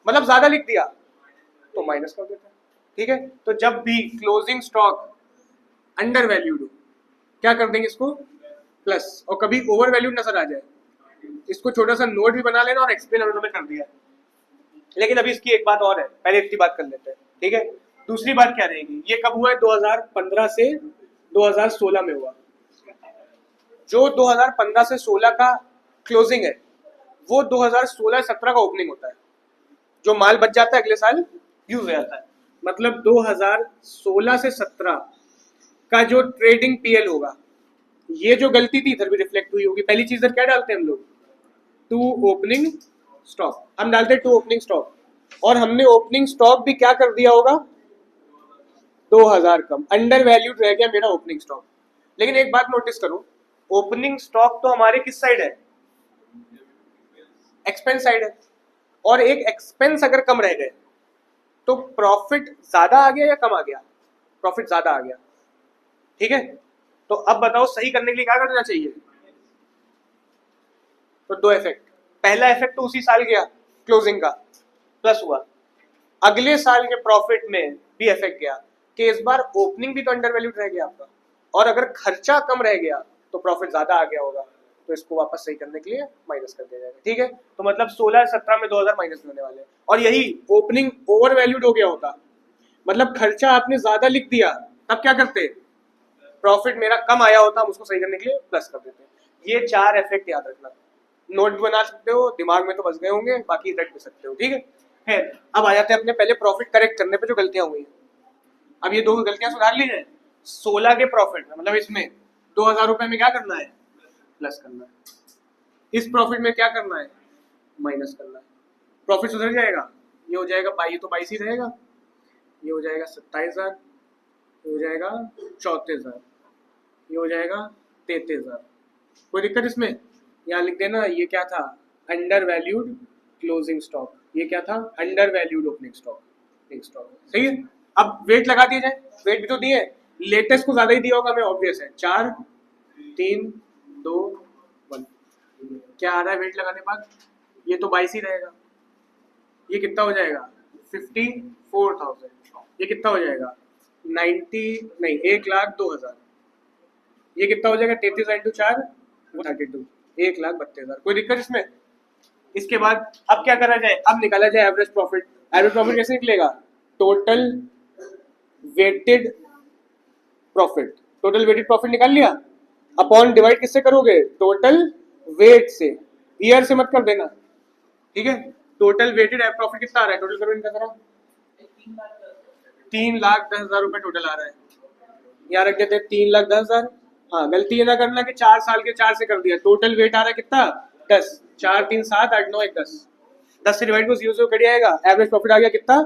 Speaker 1: मतलब ज्यादा लिख दिया तो माइनस कर देते हैं, ठीक है। तो जब भी क्लोजिंग स्टॉक अंडर वैल्यूड हो क्या कर देंगे, इसको प्लस। और कभी ओवर वैल्यूड नजर आ जाए इसको छोटा सा नोट भी बना लेना और एक्सप्लेन हमने कर दिया। लेकिन अभी इसकी एक बात और है, पहले इसकी बात कर लेते हैं, ठीक है। दूसरी बात क्या रहेगी, ये कब हुआ है, 2015 से 2016 में हुआ। जो 2015 से 16 का क्लोजिंग है वो 2016-17 का ओपनिंग होता है। जो माल बच जाता है अगले साल यूज हो जाता है। मतलब 2016 से 17 का जो ट्रेडिंग पीएल होगा, ये जो गलती थी इधर भी रिफ्लेक्ट हुई होगी। पहली चीज क्या डालते हैं हम लोग, टू ओपनिंग स्टॉक, हम डालते हैं टू ओपनिंग स्टॉक, और हमने ओपनिंग स्टॉक भी क्या कर दिया होगा, 2000 कम, अंडर वैल्यूड रह गया मेरा ओपनिंग स्टॉक। लेकिन एक बात नोटिस करो, ओपनिंग स्टॉक तो हमारे किस साइड है, एक्सपेंस साइड है। और एक एक्सपेंस अगर कम रह गए तो प्रॉफिट ज्यादा आ गया या कम आ गया, प्रॉफिट ज्यादा आ गया, ठीक है। तो अब बताओ सही करने के लिए क्या करना चाहिए। तो दो इफेक्ट, पहला इफेक्ट तो उसी साल गया क्लोजिंग का प्लस हुआ, अगले साल के प्रॉफिट में भी इफेक्ट गया कि इस बार ओपनिंग भी तो अंडर वैल्यूड रह गया आपका, और अगर खर्चा कम रह गया तो प्रॉफिट ज्यादा आ गया होगा, तो इसको वापस सही करने के लिए माइनस कर दिया जाएगा, ठीक है। तो मतलब 16-17 में 2000 माइनस होने वाले हैं। और यही ओपनिंग ओवर वैल्यूड हो गया होता, मतलब खर्चा आपने ज्यादा लिख दिया, तब क्या करते, प्रॉफिट मेरा कम आया होता, हम उसको सही करने के लिए प्लस कर देते हैं। ये 4 इफेक्ट याद रखना, नोट भी बना सकते हो, दिमाग में तो बस गए होंगे, बाकी रट भी सकते हो, ठीक है। फिर अब आ जाते हैं अपने पहले प्रॉफिट करेक्ट करने पे जो गलतियां हुई हैं। अब ये 2 गलतियां सुधार ली है। 16 के प्रॉफिट में, मतलब इसमें 2000 रुपए में क्या करना है, प्लस करना है। इस प्रॉफिट में क्या करना है, माइनस करना है। प्रॉफिट सुधर जाएगा, ये हो जाएगा ये तो 22 ही रहेगा, ये हो जाएगा 27,000, ये हो जाएगा 34,000, ये हो जाएगा 33,000। कोई दिक्कत इसमें? यहाँ लिख देना ये क्या था, अंडर वैल्यूड क्लोजिंग स्टॉक, ये क्या था, अंडर वैल्यूड ओपनिंग स्टॉक। सही है। अब वेट लगा दिए जाए, वेट भी तो दिए, लेटेस्ट को ज्यादा ही दिया होगा हमें, ऑब्वियस है। 4 3 2 1, क्या आ रहा है वेट लगाने के बाद, ये तो 22 ही रहेगा। ये कितना हो जाएगा 54,000, ये कितना हो जाएगा 1,02,000, ये कितना हो जाएगा 33 इंटू 4 32, 1,32,000। कोई दिक्कत इसमें? इसके बाद अब क्या करा जाए, अब निकाला जाए एवरेज प्रॉफिट। एवरेज प्रॉफिट कैसे निकलेगा, total weighted profit, total weighted profit निकाल लिया, अपॉन डिवाइड किससे करोगे, टोटल वेट से, ईयर से मत कर देना, ठीक है। टोटल वेटेड प्रॉफिट कितना आ रहा है, टोटल करो इनका जरा, 3,10,000 रुपए टोटल आ रहा है। यहाँ रख देते हैं 3,10,000। हाँ, गलती ये ना करना कि 4 साल के 4 से कर दिया। टोटल वेट आ रहा है कितना, 10, 4 3 7 8 9 1 10, 10 से डिवाइड को 0 से कट जाएगा। एवरेज प्रॉफिट आ गया कितना,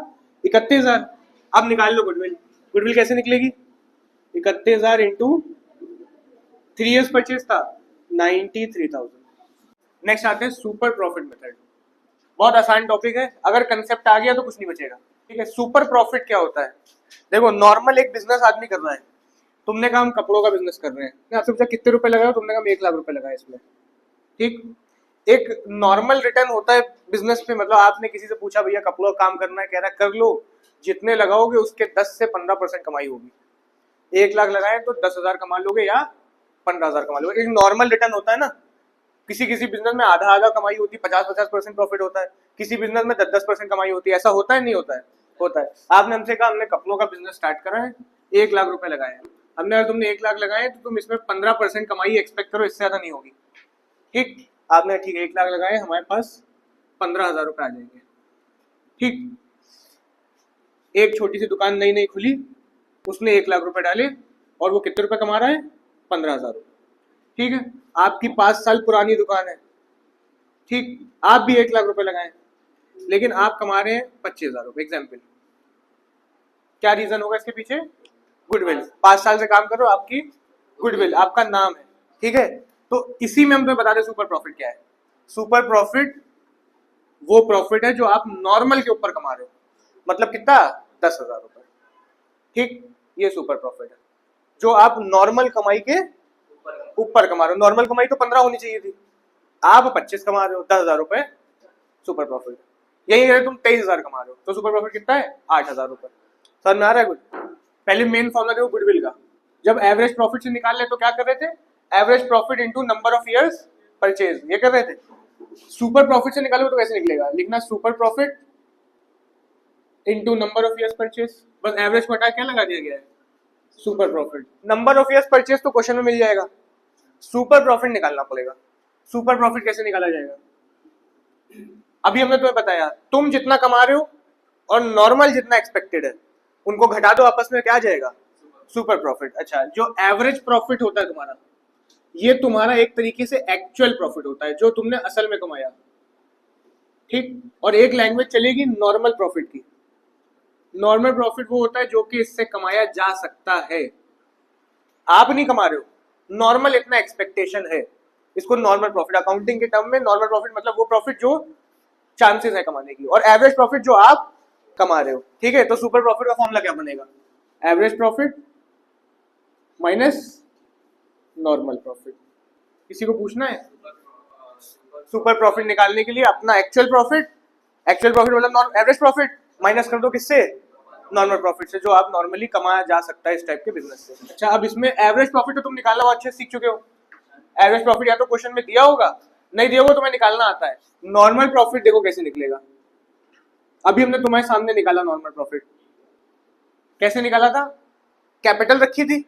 Speaker 1: 31,000। अब निकाल लो गुडविल। गुडविल कैसे निकलेगी, 31,000 इंटू 3 ईयर्स परचेज था, 93,000। नेक्स्ट आते हैं सुपर प्रॉफिट मेथड। बहुत आसान टॉपिक है, अगर कंसेप्ट आ गया तो कुछ नहीं बचेगा, ठीक है। सुपर प्रॉफिट क्या होता है, देखो नॉर्मल एक बिजनेस आदमी कर रहा है, तुमने कहा हम कपड़ों का बिजनेस कर रहे हैं, मैं आपसे पूछा कितने रुपए लगाए, तुमने कहा 1 लाख रुपए लगाए इसमें, ठीक। एक नॉर्मल रिटर्न होता है बिजनेस पे, मतलब आपने किसी से पूछा भैया कपड़ों का काम करना है, कह रहा है कर लो, जितने लगाओगे उसके 10 से 15% कमाई होगी। 1 लाख लगाए तो 10,000 कमा लोगे या 15,000 कमा लोगे, एक नॉर्मल रिटर्न होता है ना। किसी किसी बिजनेस में आधा आधा कमाई होती है, 50-50% प्रॉफिट होता है, किसी बिजनेस में 10-10% कमाई होती है, ऐसा होता है नहीं होता है, होता है। आपने हमसे कहा हमने कपड़ों का बिजनेस स्टार्ट करा है, 1 लाख रुपए लगाए हैं, हमने अगर तुमने 1 लाख लगाए तो तुम इसमें 15% कमाई एक्सपेक्ट करो, इससे ज्यादा नहीं होगी, ठीक। आपने ठीक 1 लाख लगाए, हमारे पास 15,000 रुपए आ जाएंगे, ठीक। एक छोटी सी दुकान नई नई खुली, उसने 1 लाख रुपए डाले और वो कितने रुपए कमा रहा है, 15,000 रुपए, ठीक है। आपकी 5 साल पुरानी दुकान है, ठीक, आप भी 1 लाख रुपए लगाए, लेकिन आप कमा रहे हैं 25,000 रुपए, एग्जाम्पल। क्या रीजन होगा इसके पीछे, गुडविल। 5 साल से काम करो, आपकी गुडविल, आपका नाम है, ठीक है। तो इसी में हम तुम्हें बता दें सुपर प्रॉफिट क्या है। सुपर प्रॉफिट वो प्रॉफिट है जो आप नॉर्मल के ऊपर कमा रहे हो, मतलब कितना, 10,000 रुपए, ठीक। ये सुपर प्रॉफिट है जो आप नॉर्मल कमाई के ऊपर कमा रहे हो। नॉर्मल कमाई तो 15 होनी चाहिए थी, आप 25 कमा रहे हो, 10,000 रुपए सुपर प्रॉफिट। यही है तुम 23,000 कमा रहे हो, तो सुपर प्रॉफिट कितना है, 8,000 रुपए। समझ में आ रहा है कुछ? पहले मेन फॉर्मूला देखो गुडविल का, जब एवरेज प्रॉफिट से निकाल ले तो क्या कर रहे थे, average profit into number of years purchase, ये कर रहे थे। सुपर प्रॉफिट से निकालो तो कैसे निकलेगा, लिखना super profit into number of years purchase, बस एवरेज को हटा क्या लगा दिया गया है, super profit. Number of years purchase तो क्वेश्चन में मिल जाएगा, सुपर प्रॉफिट निकालना पड़ेगा। सुपर प्रॉफिट कैसे निकाला जाएगा, अभी हमने तुम्हें बताया, तुम जितना कमा रहे हो और नॉर्मल जितना एक्सपेक्टेड है उनको घटा दो, आपस में क्या आ जाएगा, सुपर प्रॉफिट। अच्छा, जो एवरेज प्रॉफिट होता है तुम्हारा, ये तुम्हारा एक तरीके से एक्चुअल प्रॉफिट होता है जो तुमने असल में कमाया, ठीक। और एक लैंग्वेज चलेगी नॉर्मल प्रॉफिट की। नॉर्मल प्रॉफिट वो होता है जो कि इससे कमाया जा सकता है, आप नहीं कमा रहे हो, नॉर्मल इतना एक्सपेक्टेशन है, इसको नॉर्मल प्रॉफिट। अकाउंटिंग के टर्म में नॉर्मल प्रॉफिट मतलब वो प्रॉफिट जो चांसेस है कमाने की, और एवरेज प्रॉफिट जो आप कमा रहे हो, ठीक है। तो सुपर प्रॉफिट का फॉर्मूला क्या बनेगा, average profit minus normal profit. किसी को पूछना है, सुपर प्रॉफिट निकालने के लिए अपना एक्चुअल प्रॉफिट मतलब एवरेज प्रॉफिट माइनस कर दो किससे, नॉर्मल प्रॉफिट से, जो आप नॉर्मली कमाया जा सकता है इस टाइप के बिजनेस से। अच्छा, अब इसमें एवरेज प्रॉफिट तो तुम निकालना वो अच्छे सीख चुके हो। एवरेज प्रॉफिट या तो क्वेश्चन में दिया होगा, नहीं दिया होगा, तुम्हें निकालना आता है। नॉर्मल प्रॉफिट देखो कैसे निकलेगा, अभी हमने तुम्हारे सामने निकाला नॉर्मल प्रॉफिट। कैसे निकाला था, कैपिटल रखी थी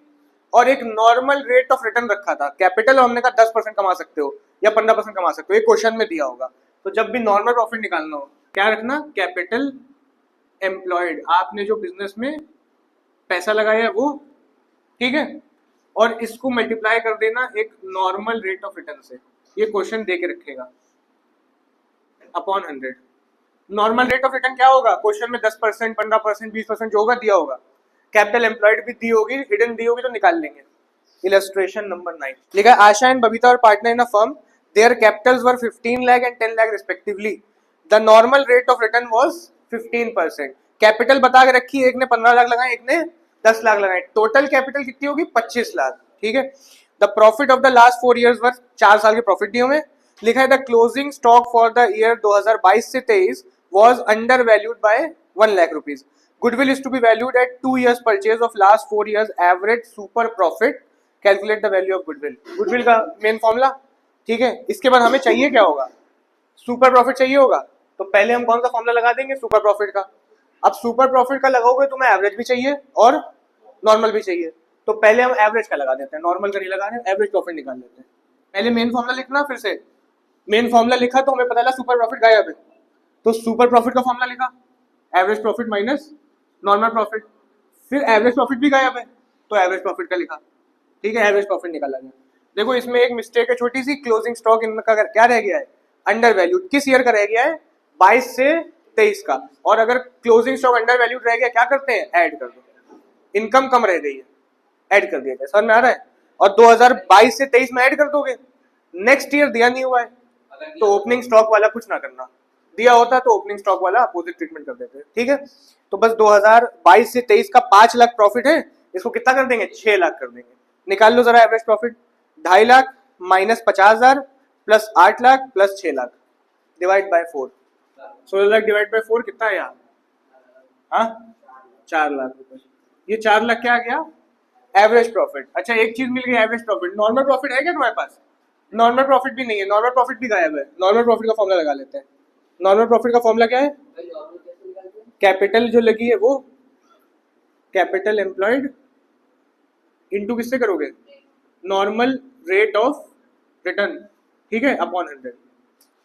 Speaker 1: और एक नॉर्मल रेट ऑफ रिटर्न रखा था। कैपिटल हमने कहा 10% कमा सकते हो या 15% कमा सकते हो, एक क्वेश्चन में दिया होगा। तो जब भी नॉर्मल प्रॉफिट निकालना हो, क्या रखना, कैपिटल एम्प्लॉयड, आपने जो बिजनेस में पैसा लगाया है वो, ठीक है, और इसको मल्टीप्लाई कर देना एक नॉर्मल रेट ऑफ रिटर्न से, ये क्वेश्चन दे के रखेगा, upon 100। Normal rate of return क्या होगा, क्वेश्चन में 10%, 15%, 20% जो होगा दिया होगा। कैपिटल एम्प्लॉयड भी दी होगी, हिडन दी होगी तो निकाल लेंगे। इलस्ट्रेशन नंबर 9 लिखा है, आशा एंड बबीता और partner in a firm, there Capitals were 15 lakh and 10 lakh respectively, the normal rate of return was 15%। Capital बता के रखी, एक ने 15 लाख लगाए, एक ने 10 लाख लगाए, टोटल कैपिटल कितनी होगी 25 लाख। ठीक है। The profit of the last 4 years were, 4 साल के प्रॉफिट दिए हुए। लिखा है the closing stock for the year 2022 से 23 was undervalued by 1 lakh rupees. Goodwill is to be valued at 2 years purchase of last 4 years average super profit. Calculate the value of goodwill. Goodwill का main formula. ठीक है। इसके बाद हमें चाहिए क्या होगा, सुपर प्रॉफिट चाहिए होगा। तो पहले हम कौन सा फॉर्मूला लगा देंगे, सुपर प्रॉफिट का। अब सुपर प्रॉफिट का लगाओगे तो हमें एवरेज भी चाहिए और नॉर्मल भी चाहिए। तो पहले हम एवरेज का लगा देते हैं, नॉर्मल का नहीं लगा रहे हैं, एवरेज प्रॉफिट निकाल लेते हैं। पहले मेन फॉर्मूला लिखना, फिर से मेन फॉर्मूला लिखा तो हमें पता चला सुपर प्रॉफिट गायब है, तो सुपर प्रॉफिट का फॉर्मूला लिखा, average profit minus normal profit, फिर एवरेज प्रॉफिट भी गायब है तो एवरेज प्रॉफिट का लिखा। ठीक है, एवरेज प्रॉफिट निकाला गया। देखो इसमें एक मिस्टेक है छोटी सी, क्लोजिंग स्टॉक इनका क्या रह गया है, अंडर वैल्यूड। किस ईयर का रह गया है, 22 से 23 का। और अगर क्लोजिंग स्टॉक अंडर वैल्यूड रह गया, क्या करते हैं, ऐड कर दो। इनकम कम रह गई है, ऐड कर दिया जाए, समझ में आ रहा है। और 2022 से 23 में ऐड कर दोगे, नेक्स्ट ईयर दिया नहीं हुआ है तो ओपनिंग स्टॉक वाला कुछ ना करना, दिया होता तो ओपनिंग स्टॉक वाला अपोजिट ट्रीटमेंट कर देते। ठीक है। तो बस 2022 से 23 का 5 लाख प्रॉफिट है, इसको कितना कर देंगे, 6 लाख कर देंगे। निकाल लो जरा average profit, 2.5 lakh minus 50,000 plus 8 lakh plus 6 lakh divide by 4, 16 lakh divide by 4 कितना है यहाँ, हाँ 4 लाख रुपए। ये 4 लाख क्या आ गया, एवरेज प्रॉफिट। अच्छा एक चीज मिल गई, एवरेज प्रॉफिट। नॉर्मल प्रॉफिट है क्या तुम्हारे पास, नॉर्मल प्रॉफिट भी नहीं है, नॉर्मल प्रॉफिट भी गायब है। नॉर्मल प्रॉफिट का फॉर्मूला लगा लेते हैं। नॉर्मल प्रॉफिट का फॉर्मूला क्या है, कैपिटल जो लगी है वो कैपिटल एम्प्लॉयड इनटू किससे करोगे, नॉर्मल रेट ऑफ रिटर्न। ठीक है, अपॉन 100।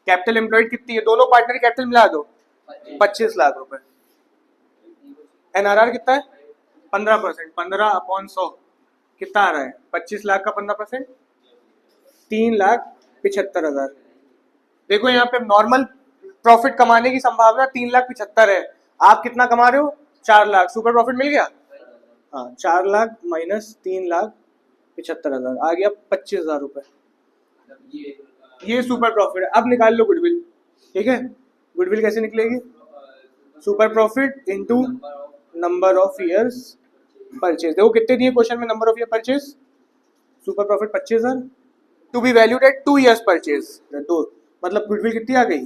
Speaker 1: कैपिटल एम्प्लॉयड कितनी है, दोनों पार्टनर कैपिटल मिला दो, 25 लाख रुपए। एनआरआर कितना है, 15%, 15/100 कितना आ रहा है, 25 लाख का 15%, 3,75,000। देखो यहाँ पे नॉर्मल प्रॉफिट कमाने की संभावना 3,75,000 है, आप कितना कमा रहे हो, 4 लाख। सुपर प्रॉफिट मिल गया, हाँ 4 लाख माइनस 3,75,000 आ गया 25,000 रुपए। ये सुपर प्रॉफिट है। अब निकाल लो गुडविल। ठीक है, गुडविल कैसे निकलेगी, super profit into number of years purchase. देखो कितने दिए क्वेश्चन में, number of year purchase, super profit 25,000 to be valued at 2 years purchase, तो मतलब गुडविल कितनी आ गई,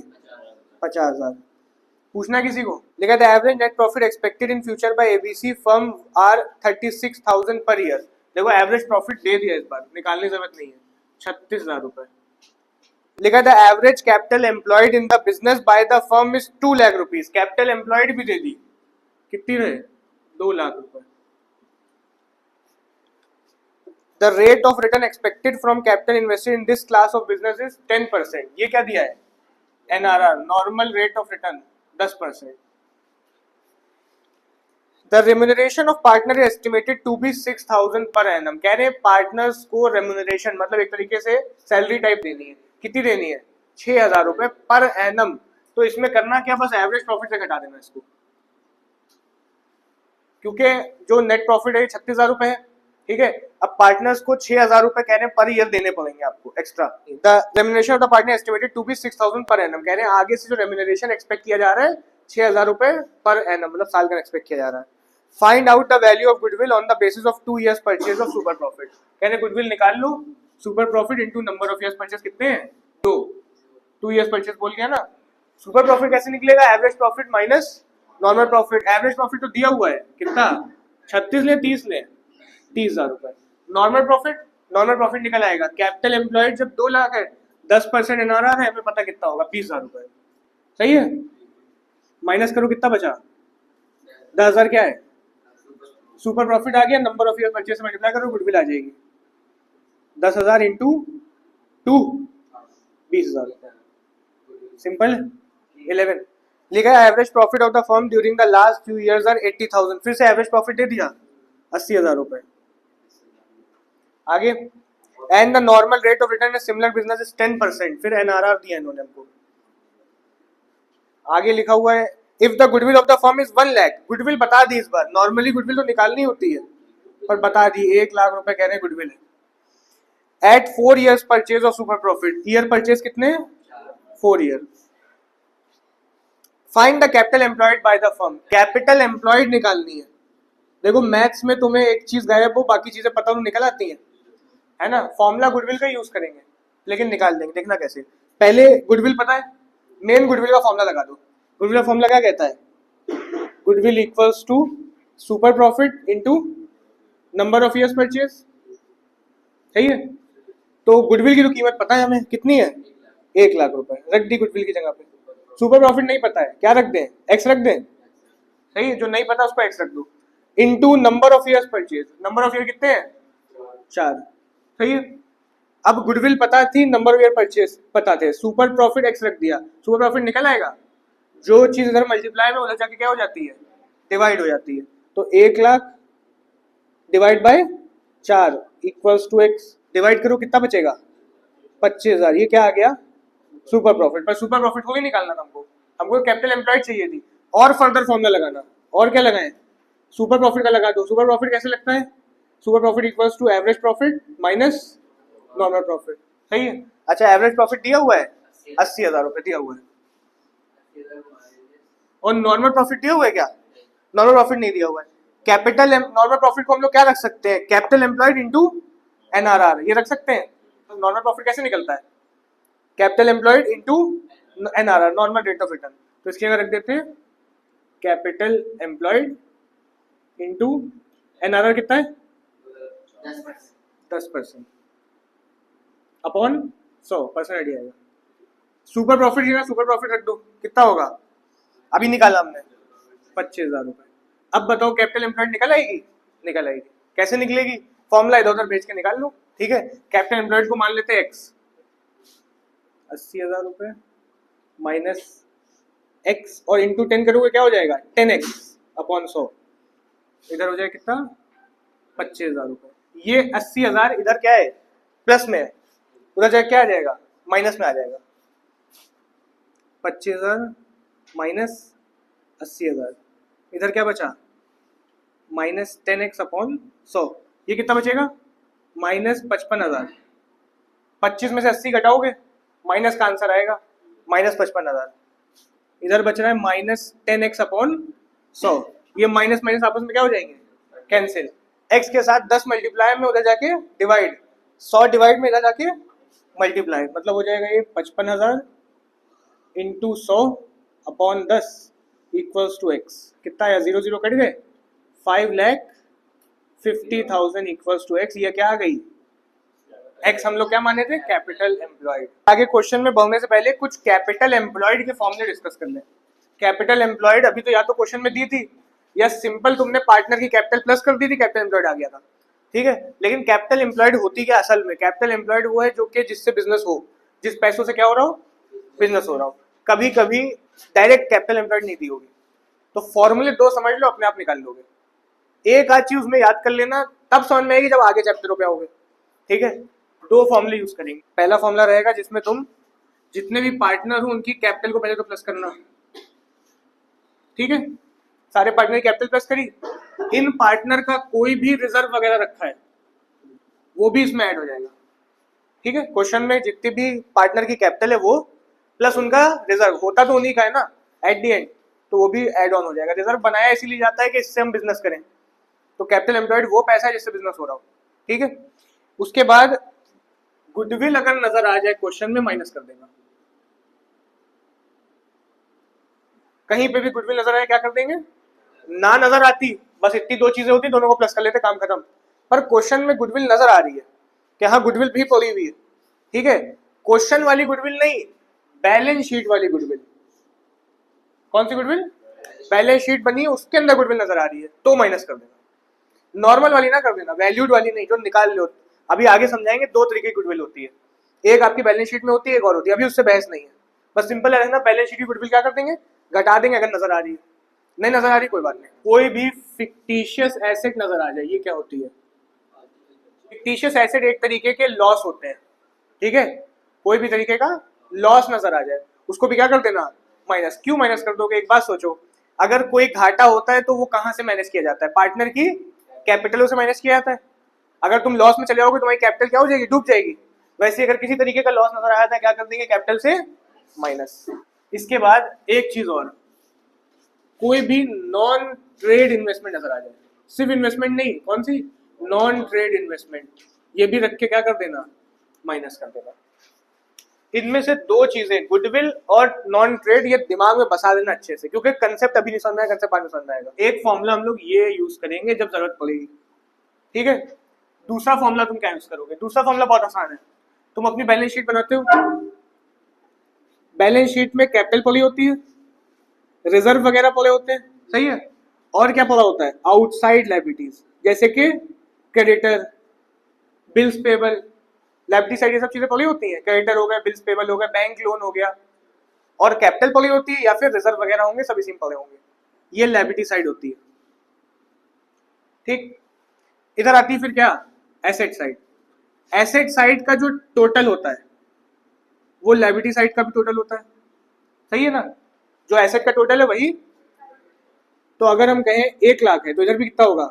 Speaker 1: 50,000। पूछना किसी को, लिखा था average net profit expected in future by ABC firm are 36,000 per year. देखो एवरेज प्रॉफिट दे दिया, इस बार निकालने की जरूरत नहीं है, 36,000 रुपए। लिखा था average capital employed in the business by the firm is 2 lakh rupees. Capital employed भी दे दी, कितनी रहे, 2 लाख रुपए। The rate of return expected from capital invested in this class of business is 10%. ये क्या दिया है, NRR, normal rate of return 10%. The remuneration of partner is estimated to be 6,000 per annum. कह रहे हैं पार्टनर्स को रेम्यूनरेशन मतलब एक तरीके से सैलरी टाइप देनी है, कितनी देनी है, 6,000 रुपए पर एनम। तो इसमें करना क्या, बस एवरेज प्रॉफिट से घटा देना इसको, क्योंकि जो नेट प्रॉफिट है 36,000 रुपए है। ठीक है, अब पार्टनर्स को 6,000 रुपए कह रहे हैं पर ईयर देने पड़ेंगे आपको extra. The remuneration of the partner estimated to be 6,000 per annum. कह रहे हैं आगे से जो रेम्यूनरेशन एक्सपेक्ट किया जा रहा है 6,000 रुपए पर एनम, मतलब साल का एक्सपेक्ट किया जा रहा है। Find out the value of goodwill on the basis of 2 years purchase of super profit. कह रहे हैं गुडविल निकाल लो, super profit into number of years purchase कितने हैं, 2 ईयर्स परचेज बोल गया ना। सुपर प्रॉफिट कैसे निकलेगा, average profit minus normal profit. Average profit तो दिया हुआ है, कितना, 36 ले 30 ले, 30,000 रुपए। नॉर्मल प्रॉफिट निकल आएगा, कैपिटल एम्प्लॉयड जब 2 लाख है, 10% एनआरआर है, हमें पता कितना होगा, 20,000 रुपए। सही है, माइनस करो कितना बचा, 10,000 क्या है, सुपर प्रॉफिट आ गया, नंबर ऑफ ईयर परचेज से मल्टीप्लाई करो, गुडविल आ जाएगी। 10,000 इंटू 2, 20,000 रुपए। सिंपल। 11 लिखा है average profit of the firm during the last few years are 80,000। फिर से एवरेज प्रॉफिट दे दिया, 80,000 रुपए। आगे, and the normal rate of return similar business is 10%। फिर एनआरआर दिया इन्होंने हमको। आगे लिखा हुआ है if the goodwill of the firm is 1 lakh, goodwill बता दी इस बार, नॉर्मली गुडविल तो निकालनी होती है पर बता दी 1 लाख रुपए कह रहे हैं गुडविल है। At 4 years purchase of super profit, year purchase कितने 4 year. Find the capital employed by the firm, capital employed निकालनी है। देखो मैथ्स में तुम्हें एक चीज गायब हो बाकी चीजें पता हो निकल आती है ना। फॉर्मूला गुडविल का यूज करेंगे लेकिन निकाल देंगे, देखना कैसे। पहले गुडविल पता है, मेन गुडविल का फॉर्मूला लगा दो। गुडविल का फॉर्मूला क्या कहता है, goodwill equals to super profit into number of years purchase, सही है। तो गुडविल की तो कीमत पता है हमें कितनी है 1 लाख रुपए, रख दी गुडविल की जगह पे। सुपर प्रॉफिट नहीं पता है, क्या रख दें एक्स रख दें, सही है। जो नहीं पता उसको एक्स रख दो, into number of years purchase, number of year कितने हैं 4, सही है। अब गुडविल पता थी, नंबर ऑफ ईयर परचेज पता थे, सुपर प्रॉफिट एक्स रख दिया, सुपर प्रॉफिट निकल आएगा। जो चीज इधर मल्टीप्लाई में उधर जाके क्या हो जाती है डिवाइड हो जाती है। तो 1 lakh divide by 4 equals to x, divide करो कितना बचेगा 25,000, ये क्या आ गया सुपर प्रॉफिट। पर सुपर प्रॉफिट को भी निकालना था हमको कैपिटल एम्प्लॉयड चाहिए थी। और फर्दर फॉर्मूला लगाना, और क्या लगाएं सुपर प्रॉफिट का लगा दो। सुपर प्रॉफिट कैसे लगता है, super profit equals to average profit minus normal profit, सही है। अच्छा एवरेज प्रॉफिट दिया हुआ है 80,000 रुपए दिया हुआ है, और नॉर्मल प्रॉफिट दिया हुआ है क्या, नॉर्मल प्रॉफिट नहीं दिया हुआ है। कैपिटल नॉर्मल प्रॉफिट को हम लोग क्या रख सकते हैं, कैपिटल एम्प्लॉयड इनटू एनआरआर, ये रख सकते हैं। तो नॉर्मल प्रॉफिट कैसे निकलता है, capital employed into NRR, normal rate of return. तो इसके अगर रख देते हैं कैपिटल एम्प्लॉयड इनटू एनआरआर कितना है 10% अपॉन 100% आइडिया आएगा। सुपर प्रॉफिट है ना, सुपर प्रॉफिट रख दो, कितना होगा अभी निकाला हमने 25,000 रुपए। अब बताओ कैपिटल एम्प्लॉयड निकल आएगी, निकल आएगी। कैसे निकलेगी, फॉर्मूला इधर उधर भेज के निकाल लो, ठीक है। कैपिटल एम्प्लॉयड को मान लेते हैं एक्स, 80,000 रुपए माइनस एक्स और इंटू 10 करोगे क्या हो जाएगा 10x अपॉन 100, इधर हो जाएगा कितना 25,000 रुपए। ये 80,000 इधर क्या है प्लस में है, उधर जाए क्या आ जाएगा माइनस में आ जाएगा। 25,000 माइनस 80,000, इधर क्या बचा माइनस 10x अपॉन 100, ये कितना बचेगा माइनस 55,000। 25 में से 80 घटाओगे माइनस का आंसर आएगा माइनस 55,000। इधर बच रहा है माइनस 10x अपॉन 100, ये माइनस माइनस आपस में क्या हो जाएंगे कैंसिल। x के साथ 10 मल्टीप्लाई में उधर जाके डिवाइड, 100 डिवाइड में इधर जाके मल्टीप्लाई, मतलब हो जाएगा ये 55,000 into 100 upon 10 equals to x, कितना आया 0 0 कट गए 5,50,000 इक्वल्स टू x। ये क्या आ गई x, हम लोग क्या माने थे कैपिटल एम्प्लॉयड। आगे क्वेश्चन में बढ़ने से पहले कुछ कैपिटल एम्प्लॉयड के फॉर्मूले डिस्कस कर लें। कैपिटल एम्प्लॉयड अभी तो या तो क्वेश्चन में दी थी या सिंपल तुमने पार्टनर की कैपिटल प्लस कर दी थी, कैपिटल एम्प्लॉयड आ गया था, ठीक है। लेकिन कैपिटल एम्प्लॉयड होती क्या असल में, कैपिटल एम्प्लॉयड वो है जो कि जिससे बिजनेस हो, जिस पैसों से क्या हो रहा हो बिजनेस हो रहा हो। कभी कभी डायरेक्ट कैपिटल एम्प्लॉयड नहीं दी होगी, तो फॉर्मूले 2 समझ लो अपने आप निकाल लोगे। एक आध चीज उसमें याद कर लेना, तब समझ में आएगी जब आगे चैप्टरों पे आओगे, ठीक है। 2 फॉर्मूले यूज करेंगे। पहला फॉर्मूला रहेगा जिसमें तुम जितने भी पार्टनर हो उनकी कैपिटल को पहले तो प्लस करना, ठीक है। सारे पार्टनर की कैपिटल प्लस करी, इन पार्टनर का कोई भी रिजर्व वगैरह रखा है वो भी इसमें ऐड हो जाएगा, ठीक है। क्वेश्चन में जितनी भी पार्टनर की कैपिटल है वो प्लस उनका रिजर्व, होता तो उन्हीं का है ना एट दी एंड, तो वो भी ऐड ऑन हो जाएगा। रिजर्व बनाया इसीलिए जाता है कि इससे हम बिजनेस करें, तो कैपिटल एम्प्लॉयड वो पैसा है जिससे बिजनेस हो रहा हो, ठीक है। उसके बाद गुडविल अगर नजर आ जाए क्वेश्चन में माइनस कर देना, कहीं पे भी गुडविल नजर आए क्या कर देंगे, ना नजर आती बस इतनी 2 चीजें होती दोनों को प्लस कर लेते काम खत्म। पर क्वेश्चन में गुडविल नजर आ रही है कि हाँ गुडविल भी पड़ी हुई है, ठीक है। क्वेश्चन वाली गुडविल नहीं, बैलेंस शीट वाली गुडविल। कौन सी गुडविल, बैलेंस शीट बनी है उसके अंदर गुडविल नजर आ रही है तो माइनस कर देना, नॉर्मल वाली ना कर देना, वैल्यूड वाली नहीं जो निकाल लो। अभी आगे समझाएंगे 2 तरीके की गुडविल होती है, एक आपकी बैलेंस शीट में होती है, एक और होती है, अभी उससे बहस नहीं है। बस सिंपल है ना, बैलेंस शीट की गुडविल क्या कर देंगे घटा देंगे अगर नजर आ रही है, नहीं नजर आ रही कोई बात नहीं। कोई भी फिक्टिशियस एसेट नजर आ जाए ये क्या होती है, फिक्टिशियस एसेट एक तरीके के लॉस होते हैं, ठीक है। कोई भी तरीके का लॉस नजर आ जाए उसको भी क्या कर देना माइनस। क्यों माइनस कर दोगे? एक बात सोचो, अगर कोई घाटा होता है तो वो कहाँ से मैनेज किया जाता है? पार्टनर की कैपिटलों से मैनेज किया जाता है। अगर तुम लॉस में चले जाओगे तुम्हारी कैपिटल क्या हो जाएगी? डूब जाएगी। वैसे अगर किसी तरीके का लॉस नजर आया था क्या कर देंगे? कैपिटल से माइनस। इसके बाद एक चीज और, कोई भी नॉन ट्रेड इन्वेस्टमेंट नजर आ जाए, सिर्फ इन्वेस्टमेंट नहीं, कौन सी? नॉन ट्रेड इन्वेस्टमेंट, ये भी रख के क्या कर देना? माइनस कर देना। इनमें से दो चीजें, गुडविल और नॉन ट्रेड, ये दिमाग में बसा देना अच्छे से, क्योंकि कंसेप्ट अभी नहीं समझ में आएगा, कंसेप्ट बाद में समझ में आएगा। एक फॉर्मूला हम लोग ये यूज करेंगे जब जरूरत पड़ेगी, ठीक है। दूसरा फॉर्मूला तुम क्या यूज करोगे? दूसरा फॉर्मूला बहुत आसान है। तुम अपनी बैलेंस शीट बनाते हो, बैलेंस शीट में कैपिटल पड़ी होती है, रिजर्व वगैरह पड़े होते हैं, सही है। और क्या पड़ा होता है? आउटसाइड लायबिलिटीज, जैसे कि creditor, bills payable, liability side, ये सब चीजें पड़ी होती हैं। क्रेडिटर हो गया, बिल्स पेबल हो गया, बैंक लोन हो गया, और कैपिटल पड़ी होती है या फिर रिजर्व वगैरह होंगे, सब इसी में पड़े होंगे। ये लायबिलिटी साइड होती है, ठीक। इधर आती है फिर क्या? Asset side. एसेट साइड का जो टोटल होता है वो लायबिलिटी साइड का भी टोटल होता है, सही है ना। जो एसेट का टोटल है वही, तो अगर हम कहें 1 लाख है तो इधर भी कितना होगा?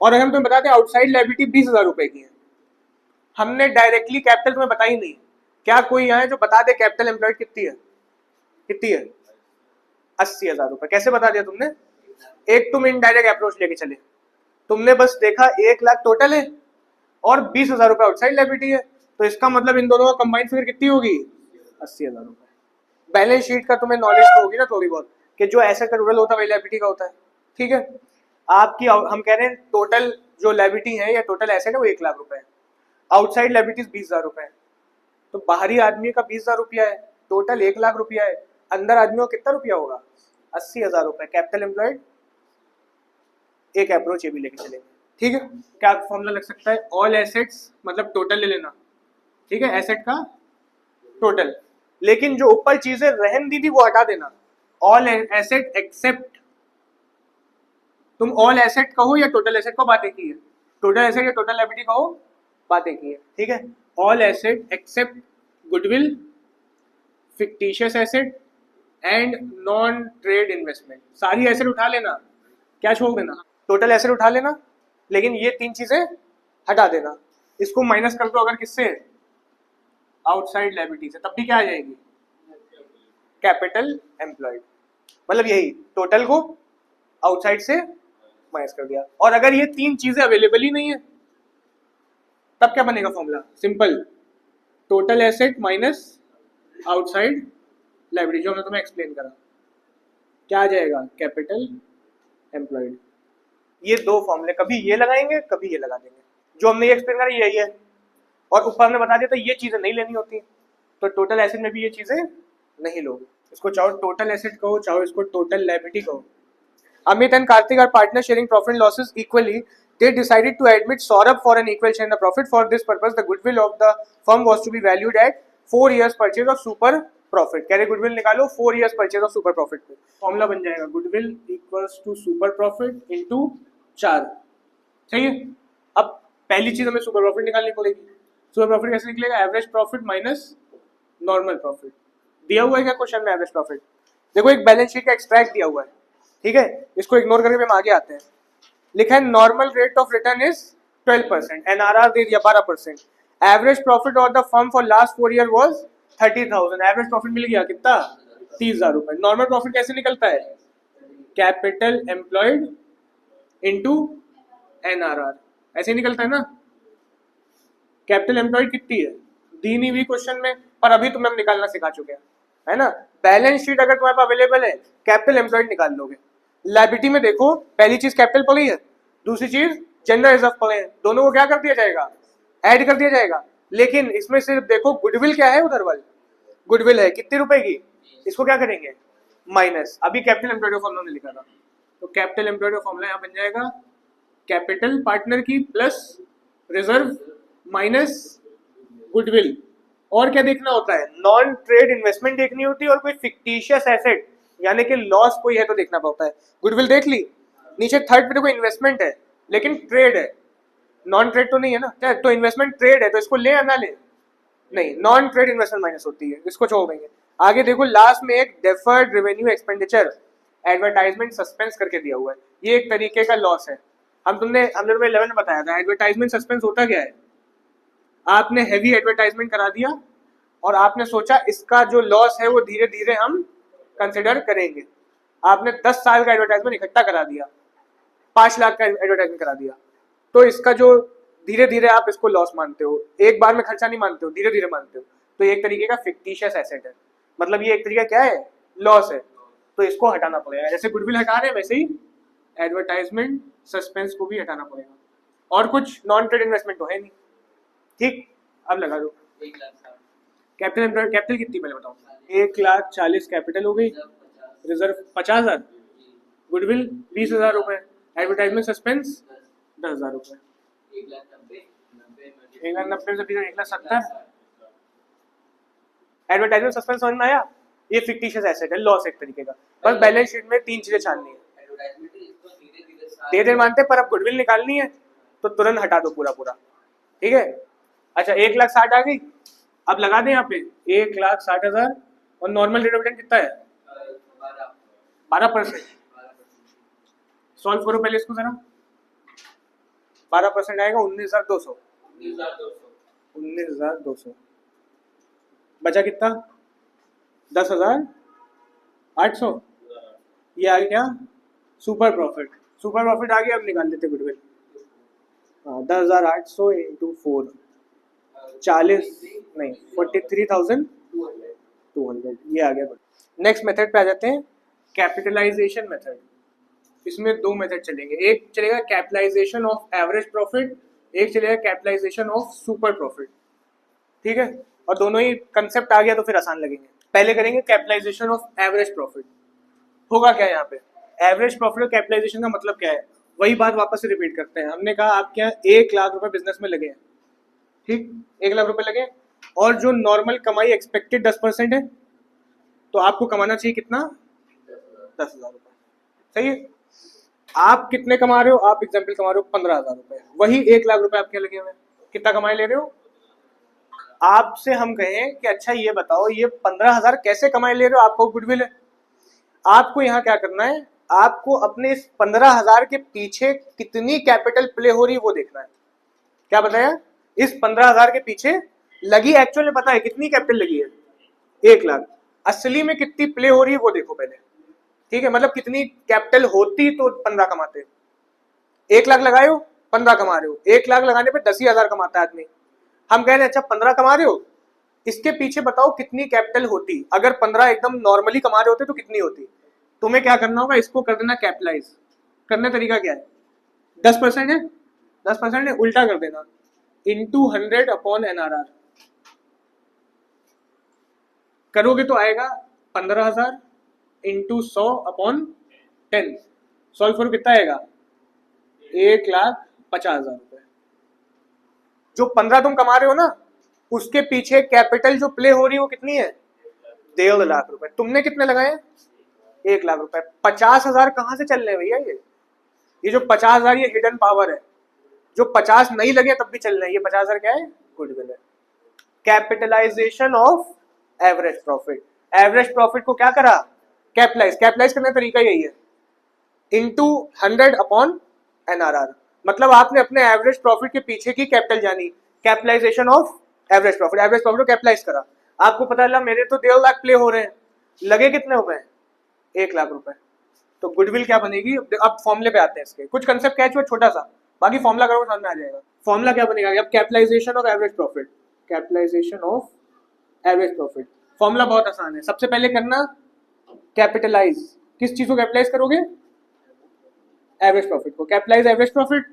Speaker 1: और अगर हम तुम्हें बताते हैं आउटसाइड लायबिलिटी 20,000 रुपए की है, हमने डायरेक्टली कैपिटल तुम्हें बताई नहीं। क्या कोई यहाँ है जो बता दे कैपिटल एम्प्लॉयड कितनी है? कितनी है? 80,000 रुपए। कैसे बता दिया तुमने? एक तुम इनडायरेक्ट अप्रोच लेके चले, तुमने बस देखा 1 लाख टोटल है और 20,000 रुपए आउटसाइड लायबिलिटी है, तो इसका मतलब इन दोनों का कंबाइंड फिगर कितनी होगी? 80,000 रुपए। बैलेंस शीट का तुम्हें नॉलेज तो होगी ना थोड़ी बहुत, कि जो एसेट का टोटल होता है वही लायबिलिटी का होता है, ठीक है। आपकी हम कह रहे हैं टोटल जो लायबिलिटी है या टोटल एसेट है वो 1 लाख रुपए है, आउटसाइड लायबिलिटीज 20,000 रुपए है, तो बाहरी आदमी का 20,000 रुपया है, टोटल 1 लाख रुपया है, अंदर आदमियों का कितना रुपया होगा? 80,000 रुपए। कैपिटल एम्प्लॉयड एक अप्रोच ये भी लेके चलेंगे, ठीक है। क्या फॉर्मूला लग सकता है? ऑल एसेट्स, मतलब टोटल ले लेना, ठीक है, एसेट का टोटल। लेकिन जो ऊपर चीजें रहन दी थी वो हटा देना, ऑल एसेट एक्सेप्ट, तुम ऑल एसेट कहो या टोटल एसेट को बातें की है, टोटल एसेट या टोटल लायबिलिटी कहो, बातें की है, ठीक है। All asset except goodwill, fictitious asset and non trade investment, सारी एसेट उठा लेना, क्या छोड़ देना? टोटल एसेट उठा लेना, लेकिन ये 3 चीजें हटा देना। इसको माइनस कर दो अगर किससे? आउटसाइड लायबिलिटी से, तब भी क्या आ जाएगी? Capital employed. मतलब यही, टोटल को आउटसाइड से माइनस कर दिया। और अगर ये 3 चीजें अवेलेबल ही नहीं है तब क्या बनेगा formula? Simple, total asset minus outside liability, जो हमने तुम्हें एक्सप्लेन करा, क्या आ जाएगा? Capital employed. ये 2 फॉर्मूले, कभी ये लगाएंगे कभी ये लगा देंगे, जो हमने ये एक्सप्लेन करा यही है। और ऊपर हमने बता दिया था ये चीजें नहीं लेनी होती, तो टोटल एसेट में भी ये चीजें नहीं लोगे। इसको चाहो टोटल एसेट कहो, चाहो इसको टोटल लायबिलिटी कहो। Amit and Karthik are partners sharing profit and losses equally. They decided to admit Saurabh for an equal share in the profit. For this purpose, the goodwill of the firm was to be valued at 4 years purchase of super profit. कह रहे goodwill निकालो 4 years purchase of super profit पे। Formula बन जाएगा goodwill equals to super profit into 4, सही है। अब पहली चीज हमें super profit निकालनी पड़ेगी। super profit कैसे निकलेगा? Average profit minus normal profit. दिया हुआ है क्या क्वेश्चन में एवरेज प्रॉफिट? देखो एक बैलेंस शीट का एक्सट्रैक्ट दिया हुआ है, ठीक है, इसको इग्नोर करके हम आगे आते हैं। लिखा है normal rate of return is 12%, NRR दे दिया 12%, average profit of the firm for last 4 year was 30,000, average profit मिल गया कितना? 30,000 रुपए। नॉर्मल प्रॉफिट कैसे निकलता है? कैपिटल एम्प्लॉयड इनटू एनआरआर, ऐसे निकलता है ना। कैपिटल एम्प्लॉयड कितनी है? दी नहीं हुई क्वेश्चन में, पर अभी तुम्हें हम निकालना सिखा चुके हैं, है ना। बैलेंस शीट अगर तुम्हारे पास अवेलेबल है, कैपिटल एम्प्लॉयड निकाल लोगे। लायबिलिटी में देखो, पहली चीज कैपिटल पड़ी है, दूसरी चीज जनरल रिजर्व पड़े हैं, दोनों को क्या कर दिया जाएगा? ऐड कर दिया जाएगा। लेकिन इसमें सिर्फ देखो गुडविल क्या है, उधर वाली गुडविल है कितने रुपए की, इसको क्या करेंगे? माइनस। अभी कैपिटल एम्प्लॉयड का फॉर्मूला लिखा था, तो कैपिटल एम्प्लॉयड का फॉर्मूला यहाँ बन जाएगा कैपिटल पार्टनर की प्लस रिजर्व माइनस गुडविल। और क्या देखना होता है? नॉन ट्रेड इन्वेस्टमेंट देखनी होती है, और कोई फिक्टिशियस एसेट यानी कि लॉस कोई है तो देखना पड़ता है। गुडविल देख ली, नीचे थर्ड पे कोई इन्वेस्टमेंट है लेकिन ट्रेड है, नॉन ट्रेड तो नहीं है ना, तो इन्वेस्टमेंट ट्रेड है तो इसको ले या ना ले? नहीं, नॉन ट्रेड इन्वेस्टमेंट माइनस होती है, इसको छोड़ देंगे। आगे देखो लास्ट में एक deferred revenue expenditure advertisement suspense करके दिया हुआ है, ये एक तरीके का लॉस है। हमने तुम्हें 11 में बताया था एडवर्टाइजमेंट सस्पेंस होता क्या है। आपने हैवी एडवर्टाइजमेंट करा दिया और आपने सोचा इसका जो लॉस है वो धीरे धीरे हम कंसिडर करेंगे। आपने 10 साल का एडवर्टाइजमेंट इकट्ठा करा दिया, 5 लाख का एडवर्टाइजमेंट करा दिया, तो इसका जो धीरे धीरे आप इसको लॉस मानते हो, एक बार में खर्चा नहीं मानते हो, धीरे धीरे मानते हो, तो ये एक तरीके का फिक्टिशियस एसेट है, मतलब ये एक तरीका क्या है, लॉस है, तो इसको हटाना पड़ेगा। जैसे गुडविल हटा रहे हैं वैसे ही एडवर्टाइजमेंट सस्पेंस को भी हटाना पड़ेगा। और कुछ नॉन ट्रेड इन्वेस्टमेंट तो है नहीं, ठीक। अब लगा दो कैपिटल कितनी पहले बताओ। 1,40,000 कैपिटल हो गई, रिजर्व 50,000, गुडविल 20,000 रुपए, एडवर्टाइजमेंट सस्पेंस 10,000 रुपए, 1,90,000 से 1,70,000। एडवर्टाइजमेंट सस्पेंस समझ में आया, ये फिक्टिशियस एसेट है, लॉस एक तरीके का। बस बैलेंस शीट में 3 चीजें छाननी है, धीरे धीरे मानते पर अब गुडविल निकालनी है तो तुरंत हटा दो पूरा पूरा, ठीक है। अच्छा 1,60,000 आ गई, अब लगा दें यहाँ पे 1,60,000 और नॉर्मल रेट ऑफ रिटर्न कितना है 12%। सॉल्व करो पहले इसको जरा, 12% आएगा 19,200, 19,200 बचा कितना 10,800, ये आ गया सुपर प्रॉफिट। सुपर प्रॉफिट आ गया, अब निकाल लेते गुडविल। 10,800 इंटू 4, 43,200, ये आ गया। नेक्स्ट मेथड पे आ जाते हैं, कैपिटलाइजेशन मेथड। इसमें 2 मेथड चलेंगे, एक चलेगा कैपिटलाइजेशन ऑफ एवरेज प्रॉफिट, एक चलेगा कैपिटलाइजेशन ऑफ सुपर प्रॉफिट, ठीक है। और दोनों ही कंसेप्ट आ गया तो फिर आसान लगेंगे। पहले करेंगे कैपिटलाइजेशन ऑफ एवरेज प्रॉफिट। होगा क्या यहाँ पे, एवरेज प्रॉफिट और कैपिटलाइजेशन का मतलब क्या है, वही बात वापस से रिपीट करते हैं। हमने कहा आपके यहाँ 1 लाख रुपए बिजनेस में लगे हैं, ठीक, 1 लाख रुपए लगे, और जो नॉर्मल कमाई एक्सपेक्टेड 10% है, तो आपको कमाना चाहिए कितना 10,000 रुपए, सही है। आप कितने कमा रहे हो, आप एग्जाम्पल कमा रहे हो 15,000 रुपए, वही 1 लाख रुपए आपके लगे हुए, कितना कमाई ले रहे हो। आपसे हम कहें कि अच्छा ये बताओ ये 15,000 कैसे कमाई ले रहे हो, आपको गुडविल है। आपको यहाँ क्या करना है, आपको अपने इस 15,000 के पीछे कितनी कैपिटल प्ले हो रही है वो देखना है। क्या बताया, इस 15,000 के पीछे लगी एक्चुअल में पता है कितनी कैपिटल लगी है 1 लाख, असली में कितनी प्ले हो रही है वो देखो पहले, ठीक है। मतलब कितनी कैपिटल होती तो 15 कमाते, 1 लाख लगाए हो 15 कमा रहे हो, 1 लाख लगाने पे 10,000 कमाता है आदमी। हम कह रहे हैं अच्छा 15 कमा रहे हो, इसके पीछे बताओ कितनी कैपिटल होती, अगर 15 एकदम नॉर्मली कमा रहे होते तो कितनी होती। तुम्हें क्या करना होगा, इसको कर देना कैपिटलाइज। करने तरीका क्या है, 10% है, 10% है, उल्टा कर देना इंटू 100 अपॉन NRR करोगे तो आएगा 15,000 इंटू 100 अपॉन 10। सॉल्व करो कितना आएगा 1,50,000 रुपए। जो 15 तुम कमा रहे हो ना, उसके पीछे कैपिटल जो प्ले हो रही है वो कितनी है 1.5 लाख रुपए। तुमने कितने लगाए 1 लाख रुपए, 50,000 कहाँ से चल रहे हैं भैया, ये जो 50,000 ये हिडन पावर है, जो 50 नहीं लगे तब भी चल रहे हैं, ये 50,000 क्या है गुडविल है। Capitalization of average profit, average profit को क्या करा कैपिटलाइज, कैपिटलाइज करने का तरीका यही है इंटू 100 अपॉन NRR। मतलब आपने अपने एवरेज प्रॉफिट के पीछे की कैपिटल जानी, capitalization of average profit, average profit को कैपिटलाइज करा। आपको पता चला मेरे तो 1.5 लाख प्ले हो रहे हैं, लगे कितने रुपए 1 लाख रुपए, तो गुडविल क्या बनेगी। अब फॉर्मूले पे आते हैं, इसके कुछ कंसेप्ट कैच हुआ छोटा सा, बाकी फॉर्मूला करो समझ में आ जाएगा। फॉर्मूला क्या बनेगा, अब capitalisation of average profit, capitalisation of average profit. Formula बहुत आसान है, सबसे पहले करना कैपिटलाइज, किस चीज को कैपिटलाइज करोगे एवरेज प्रॉफिट को। कैपिटलाइज एवरेज प्रॉफिट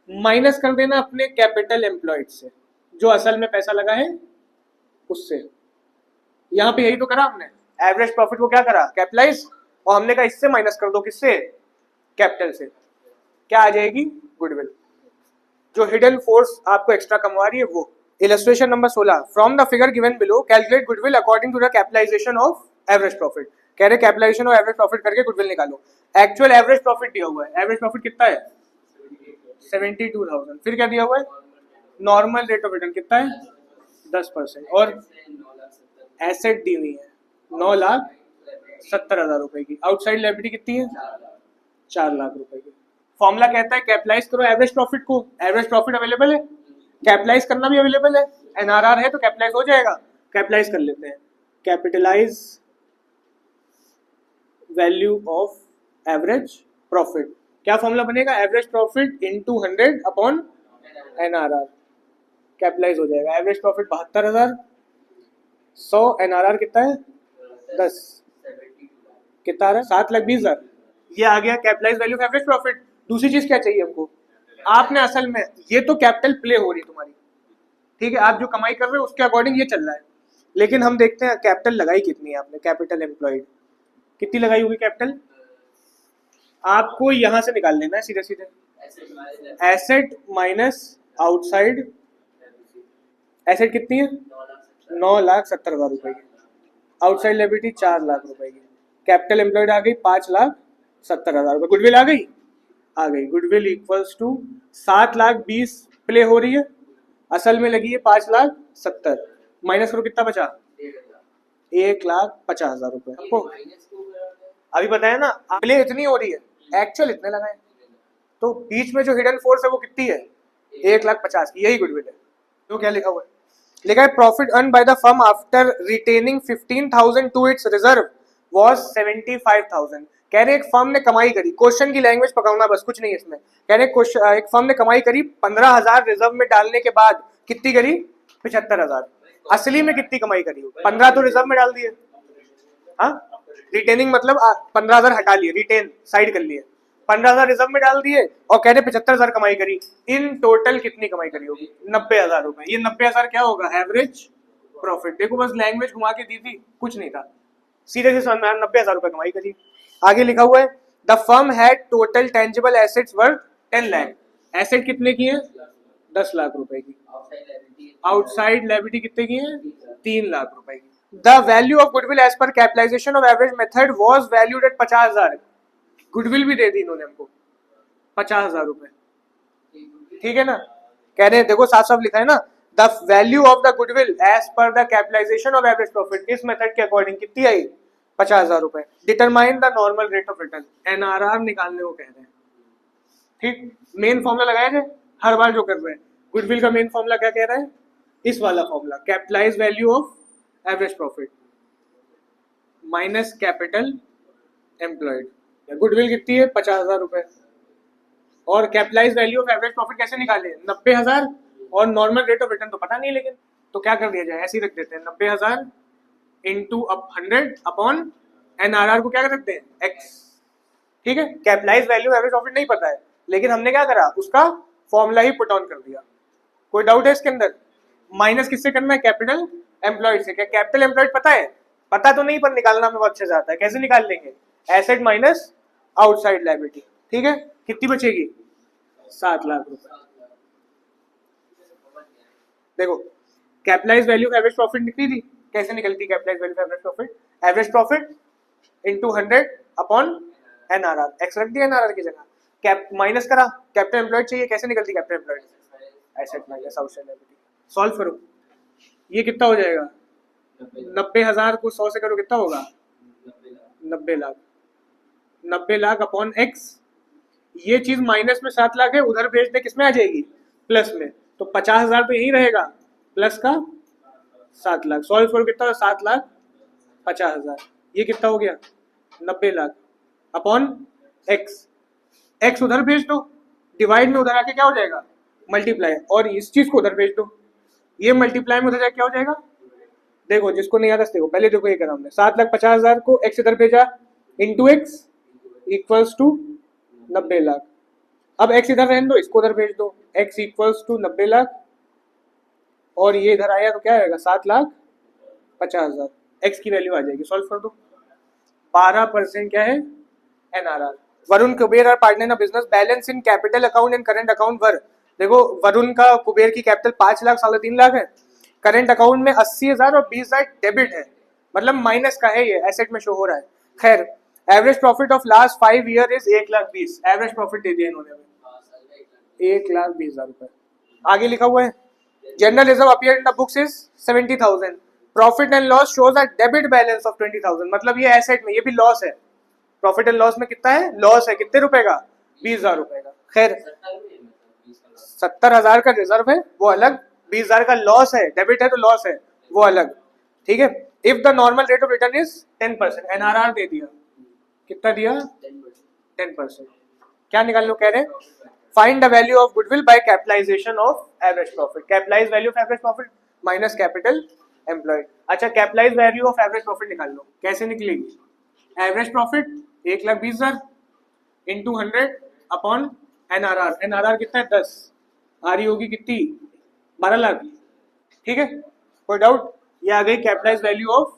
Speaker 1: माइनस कर देना अपने कैपिटल एम्प्लॉयड से, जो असल में पैसा लगा है उससे। यहाँ पे यही तो करा हमने, एवरेज प्रॉफिट को क्या करा कैपिटलाइज, और हमने कहा इससे माइनस कर दो, किससे कैपिटल से, क्या आ जाएगी गुडविल। जो हिडन फोर्स आपको एक्स्ट्रा कमवा रही है वो। Illustration number 16, from the figure given below calculate goodwill according to the capitalisation of average profit. कह रहे कैपिटलाइजेशन ऑफ एवरेज प्रॉफिट करके गुडविल निकालो। एक्चुअल एवरेज प्रॉफिट दिया हुआ है, एवरेज प्रॉफिट कितना है 72,000। फिर क्या दिया हुआ है नॉर्मल रेट ऑफ रिटर्न कितना है 10%, और एसेट दी हुई है 9,70,000 रुपए की। आउटसाइड लायबिलिटी कितनी है? 4 लाख रुपए की। फॉर्मूला कहता है कैपिटलाइज करो एवरेज प्रॉफिट को। एवरेज प्रॉफिट अवेलेबल है, कैपिटलाइज करना भी अवेलेबल है, एनआरआर है तो कैपिटलाइज हो जाएगा। कैपिटलाइज कर लेते हैं। Capitalise value of average profit, क्या फॉर्मूला बनेगा? Average profit into 100 upon NRR. Capitalise हो जाएगा। एवरेज प्रॉफिट 72,000, 100 एनआरआर कितना है? 10, कितना आ रहा है? 7,20,000। ये आ गया capitalise value of average profit. दूसरी चीज क्या चाहिए हमको? आपने असल में ये तो कैपिटल प्ले हो रही तुम्हारी, ठीक है, आप जो कमाई कर रहे हो उसके अकॉर्डिंग ये चल रहा है, लेकिन हम देखते हैं कैपिटल लगाई कितनी है आपने। कैपिटल एम्प्लॉयड कितनी लगाई होगी कैपिटल? आपको यहां से निकाल लेना है सीधे सीधे। एसेट माइनस आउटसाइड, एसेट कितनी है? 9,70,000 रुपए की। आउटसाइड लायबिलिटी 4 लाख रुपए की। कैपिटल एम्प्लॉयड आ गई 5,70,000 रुपए। गुडविल आ गई? आ गई। गुडविल इक्वल्स टू 7,20,000 प्ले हो रही है, असल में लगी है 5,70,000। माइनस करो कितना बचा? 1,50,000 रुपए। आपको अभी बताया ना प्ले इतनी हो रही है, एक्चुअल इतने लगाए, तो बीच में जो हिडन फोर्स है वो कितनी है? 1,50,000 की। यही गुडविल है। तो क्या लिखा हुआ है? लिखा है profit earn by the firm after retaining 15,000 to its reserve was 75,000। कह रहे एक फर्म ने कमाई करी, क्वेश्चन की लैंग्वेज पकड़ना बस, कुछ नहीं है इसमें। कह रहे एक फर्म ने कमाई करी 15,000 रिजर्व में डालने के बाद, कितनी करी? 75,000। असली में कितनी कमाई करी? 15 तो रिजर्व में डाल दिए, हाँ, रिटेनिंग मतलब 15,000 हटा लिए, रिटेन साइड कर लिए, 15,000 रिजर्व में डाल दिए और कह रहे 75,000 कमाई करी। इन टोटल कितनी कमाई करी होगी? 90,000 रुपए। ये 90,000 क्या होगा? Average profit. देखो बस लैंग्वेज घुमा के दी थी, कुछ नहीं था, सीधे से समझ में आया 90,000 रुपए कमाई करी। आगे लिखा हुआ है the firm had total tangible assets worth 10 lakh. Asset कितने की है? 10 लाख रुपए की। आउटसाइड लायबिलिटी कितने की है? 3 लाख रुपए की। The value of goodwill as per capitalisation of average method was valued at 50,000। Goodwill भी दे दी इन्होंने हमको 50,000 रुपए, ठीक है ना। कह रहे हैं देखो साफ साफ लिखा है ना, the value of the goodwill as per the capitalisation of average profit इस मेथड के अकॉर्डिंग कितनी आई? 50,000 रुपए। Determine the normal rate of return, NRR निकालने को कह रहे हैं, ठीक। मेन फॉर्मूला लगाया जाए हर बार जो कर रहे हैं। गुडविल का मेन फॉर्मूला क्या कह रहा है? इस वाला formula, capitalise value of average profit minus capital employed. Goodwill कितनी है? 50,000 रुपए। और capitalise value of average profit कैसे निकाले? 90,000। और नॉर्मल रेट ऑफ रिटर्न तो पता नहीं, लेकिन तो क्या कर दिया जाए, ऐसे ही रख देते हैं 90,000 इंटू 100 अपॉन एनआरआर को क्या कर सकते हैं? एक्स, ठीक है। कैपिटलाइज वैल्यू एवरेज प्रॉफिट नहीं पता है, लेकिन हमने क्या करा, उसका फॉर्मूला ही पुट ऑन कर दिया। कोई डाउट है इसके अंदर? माइनस किससे करना है? कैपिटल एम्प्लॉयड से। क्या कैपिटल एम्प्लॉयड पता है? पता तो नहीं, पर निकालना हमें बहुत अच्छे से आता है। कैसे निकाल लेंगे? एसेट माइनस आउटसाइड लायबिलिटी, ठीक है। कितनी बचेगी? 7 लाख रुपए। देखो capitalise value of average profit निकली थी, कैसे निकलती capitalise value of average profit? Average profit into 100 upon NRR, x रख दिया एनआरआर की जगह, कैप माइनस करा, कैपिटल एम्प्लॉयड चाहिए, कैसे निकलती capital employed? Asset minus outside liability. Solve करो, ये कितना हो जाएगा? 90,000 को 100 से करो, कितना होगा? 90 लाख। 90 लाख अपॉन एक्स, ये चीज माइनस में 7 लाख है, उधर भेज दे किसमें आ जाएगी? प्लस में। तो 50,000 तो यही रहेगा, प्लस का 7 लाख। सॉल्व करो, कितना? 7,50,000। ये कितना हो गया? 90 लाख अपॉन एक्स। एक्स उधर भेज दो, डिवाइड में उधर आके क्या हो जाएगा? मल्टीप्लाई। और इस चीज को उधर भेज दो, ये मल्टीप्लाई में उधर जाके क्या हो जाएगा? देखो जिसको नहीं आता देखो, पहले देखो ये करा हमने, 7,50,000 को एक्स इधर भेजा, into x equals to 90 lakh. अब एक्स इधर रहने दो, इसको उधर भेज दो, एक्स इक्वल्स टू 90 लाख, और ये इधर आया तो क्या आएगा? 7,50,000। एक्स की वैल्यू आ जाएगी, सॉल्व कर दो। 12% क्या है? NRR. Varun Kuber are partner in business, balance in capital account and current account were. देखो वरुण का कुबेर की कैपिटल 5 लाख 3.5 लाख है, करंट अकाउंट में 80,000 और 20,000 डेबिट है, मतलब माइनस का है, ये एसेट में शो हो रहा है। खैर average profit of last 5 year is 1,20,000। Average profit दे दिया इन्होंने 1,20,000 रुपए। आगे लिखा हुआ है general reserve appear in the books is 70,000। Profit and loss shows a debit balance of 20,000, मतलब ये एसेट में, ये भी लॉस है। प्रॉफिट एंड लॉस में कितना है, लॉस है, कितने रुपए का, 20,000 रुपए का। खैर 70,000 का रिजर्व है वो अलग, 20,000 का लॉस है, डेबिट है तो लॉस है वो अलग, ठीक है। If the normal rate of return is 10%, NRR दे दिया, कितना दिया, 10%। क्या निकाल लो, कह रहे find the value of goodwill by capitalisation of average profit, capitalise value of average profit minus capital employed. अच्छा, capitalise value of average profit निकाल लो, कैसे निकलेगी, average profit 1,20,000 into 100 upon NRR, NRR कितना है 10, आ रही होगी कितनी 12 लाख, ठीक है। कोई डाउट, ये आ गई capitalise value of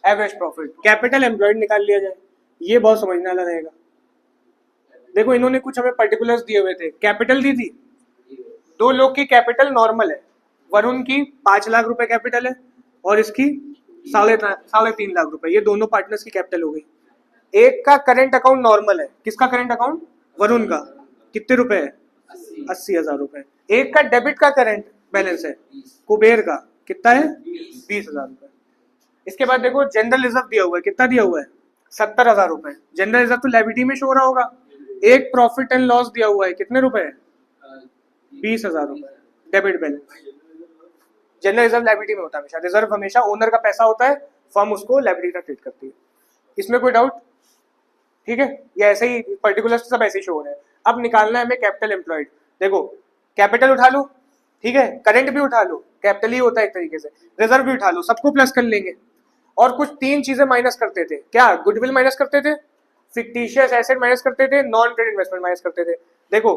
Speaker 1: average profit. Capital employed निकाल लिया जाए, ये बहुत समझने वाला रहेगा। देखो इन्होंने कुछ हमें पर्टिकुलर्स दिए हुए थे, कैपिटल दी थी, 2 लोग की कैपिटल नॉर्मल है, वरुण की 5 लाख रुपए कैपिटल है और इसकी 3.5 लाख रुपए, ये दोनों पार्टनर्स की कैपिटल हो गई। एक का करंट अकाउंट नॉर्मल है, किसका करंट अकाउंट, वरुण का, कितने रुपए है, 80,000 रुपए। एक का डेबिट का करंट बैलेंस है, कुबेर का, कितना है, 20,000 रुपए। इसके बाद देखो जनरल रिजर्व दिया हुआ है, कितना दिया हुआ है, 70,000 रुपए। जनरल रिजर्व तो लायबिलिटी में शो हो रहा होगा। एक प्रॉफिट एंड लॉस दिया हुआ है, कितने रुपए है, 20,000 रुपए, debit balance. General reserve liability में होता है हमेशा, रिजर्व हमेशा ओनर का पैसा होता है, फर्म उसको लायबिलिटी का ट्रीट करती है। इसमें कोई डाउट, ठीक है, ये ऐसे ही पर्टिकुलर सब ऐसे ही शो हो रहे हैं। अब निकालना है हमें कैपिटल एम्प्लॉयड। देखो कैपिटल उठा लो, ठीक है, करंट भी उठा लो, कैपिटल ही होता है एक तरीके से, रिजर्व भी उठा लो, सबको प्लस कर लेंगे। और कुछ 3 चीजें माइनस करते थे, क्या, गुडविल माइनस करते थे, फिक्टिशियस एसेट माइनस करते थे, नॉन ट्रेड इन्वेस्टमेंट माइनस करते थे। देखो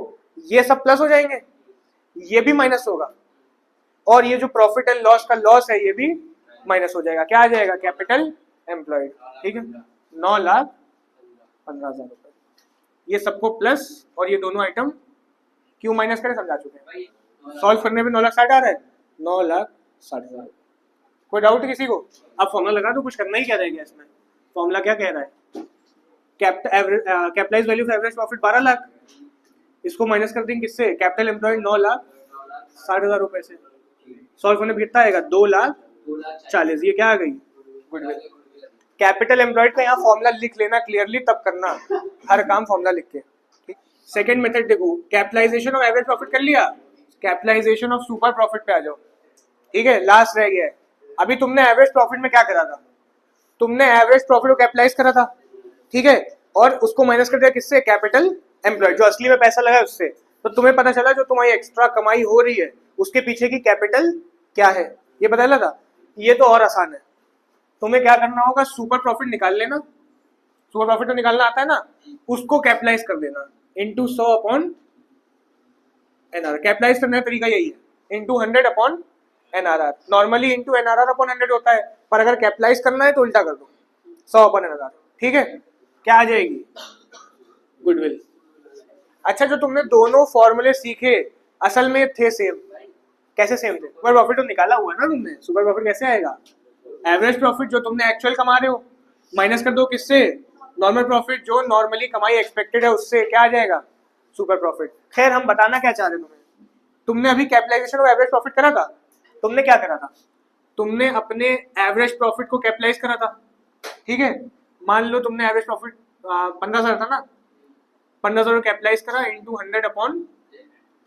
Speaker 1: ये सब प्लस हो जाएंगे, ये भी माइनस होगा, और ये जो प्रॉफिट एंड लॉस का लॉस है ये भी माइनस हो जाएगा। क्या आ जाएगा, कैपिटल एम्प्लॉयड, ठीक है, 9,15,000 रुपए। ये सबको प्लस और ये दोनों आइटम क्यों माइनस करें समझा चुके हैं। सॉल्व करने में 9,60,000 आ रहा है, 9,60,000। कोई डाउट किसी को, अब फॉर्मूला लगा दो, कुछ करना ही क्या रहेगा इसमें। फॉर्मूला क्या कह रहा है, capitalise value of average profit 12 lakh, इसको माइनस कर देंगे किससे, कैपिटल एम्प्लॉयड 9,60,000 रुपए से। सॉल्व करने में कितना आएगा, 2,40,000। ये क्या आ गई, गुडविल। कैपिटल एम्प्लॉयड का यहाँ फॉर्मूला लिख लेना क्लियरली, तब करना हर काम फॉर्मूला लिख के। सेकंड मेथड देखो, कैपिटलाइजेशन ऑफ एवरेज प्रॉफिट कर लिया, कैपिटलाइजेशन ऑफ सुपर प्रॉफिट पे आ जाओ, ठीक है, लास्ट रह गया है। अभी तुमने एवरेज प्रॉफिट में क्या करा था, तुमने एवरेज प्रॉफिट को कैपिटलाइज करा था, ठीक है, और उसको माइनस कर दिया किससे, कैपिटल एम्प्लॉयड, जो असली में पैसा लगा है उससे। तो तुम्हें पता चला जो तुम्हारी एक्स्ट्रा कमाई हो रही है उसके पीछे की कैपिटल क्या है, ये पता लगा। ये तो और आसान है, तुम्हें क्या करना होगा, सुपर प्रॉफिट निकाल लेना, सुपर प्रॉफिट तो निकालना आता है ना, उसको कैपिटलाइज कर देना इंटू 100 अपॉन एनआरआर। कैपिटलाइज करने का तरीका यही है, into 100 upon NRR. Normally into NRR upon 100 होता है, पर अगर कैपिटलाइज करना है तो उल्टा कर दो, 100 अपॉन एनआरआर, ठीक है। क्या आ जाएगी, गुडविल। अच्छा, जो तुमने दोनों फॉर्मूले सीखे असल में थे सेम, कैसे सेम थे, सुपर प्रॉफिट तो निकाला हुआ ना तुमने, सुपर प्रॉफिट कैसे आएगा, एवरेज प्रॉफिट जो तुमने एक्चुअल कमा रहे हो माइनस कर दो किससे, नॉर्मल प्रॉफिट जो नॉर्मली कमाई एक्सपेक्टेड है उससे, क्या आ जाएगा, सुपर प्रॉफिट। खैर हम बताना क्या चाह रहे तुम्हें, तुमने अभी कैपिटलाइजेशन ऑफ एवरेज प्रॉफिट करा था, तुमने क्या करा था, तुमने अपने एवरेज प्रॉफिट को कैपिटलाइज करा था, ठीक है। मान लो तुमने एवरेज प्रॉफिट 15,000 था ना, 15,000 कैपिटलाइज करा इंटू 100 अपॉन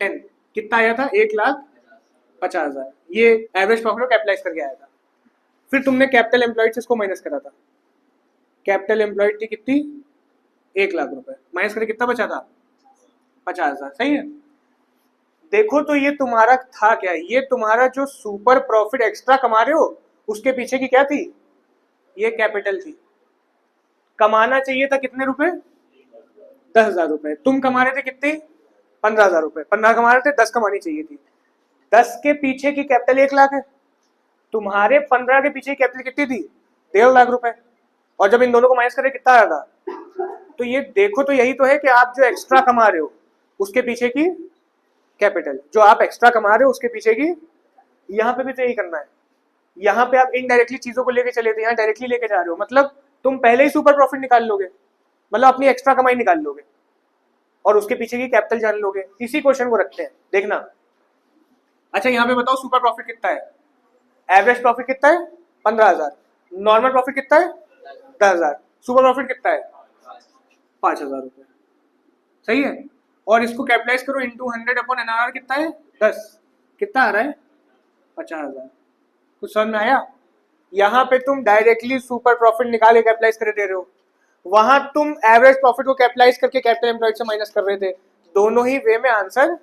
Speaker 1: 10, कितना आया था, 1,50,000। ये एवरेज प्रॉफिट को कैपिटलाइज करके आया था। फिर तुमने कैपिटल एम्प्लॉयड से इसको माइनस करा था, कैपिटल एम्प्लॉयड थी कितनी, 1,00,000 रुपए, माइनस करके कितना बचा था, 50,000, सही है। देखो तो ये तुम्हारा था क्या, ये तुम्हारा जो सुपर प्रॉफिट एक्स्ट्रा कमा रहे हो उसके पीछे की क्या थी, ये कैपिटल थी। कमाना चाहिए था कितने रुपए, 10,000 रुपए, तुम कमा रहे थे कितने, 15,000 रुपए, 15 कमा रहे थे, 10 कमानी चाहिए थी। 10 के पीछे की कैपिटल 1,00,000 है, तुम्हारे 15 के पीछे कैपिटल कितनी थी, 1.5 लाख रुपए, और जब इन दोनों को माइनस करें कितना आया था। तो ये देखो तो यही तो है कि आप जो एक्स्ट्रा कमा रहे हो उसके पीछे की कैपिटल, जो आप एक्स्ट्रा कमा रहे हो उसके पीछे की, यहाँ पे भी तो यही करना है। यहाँ पे आप इनडायरेक्टली चीजों को लेके चले थे, यहाँ डायरेक्टली लेके जा रहे हो, मतलब तुम पहले ही सुपर प्रॉफिट निकाल लोगे, मतलब अपनी एक्स्ट्रा कमाई निकाल लोगे और उसके पीछे की कैपिटल जान लोगे। इसी क्वेश्चन को रखते हैं, देखना। अच्छा यहाँ पे बताओ सुपर प्रॉफिट कितना है, एवरेज प्रॉफिट कितना है 15,000। नॉर्मल प्रॉफिट कितना है? 10,000। सुपर प्रॉफिट कितना है? 5,000 रुपये। सही है। और इसको कैपिटलाइज करो इंटू 100 अपॉन NRR कितना है? 10। कितना आ रहा है? 50,000। कुछ समझ में आया? यहाँ पे तुम डायरेक्टली सुपर प्रॉफिट निकाल के कैपिटलाइज कर दे रहे हो, वहां तुम एवरेज प्रॉफिट को कैपिटलाइज करके कैपिटल एम्प्लॉयड से माइनस कर रहे थे। दोनों ही वे में आंसर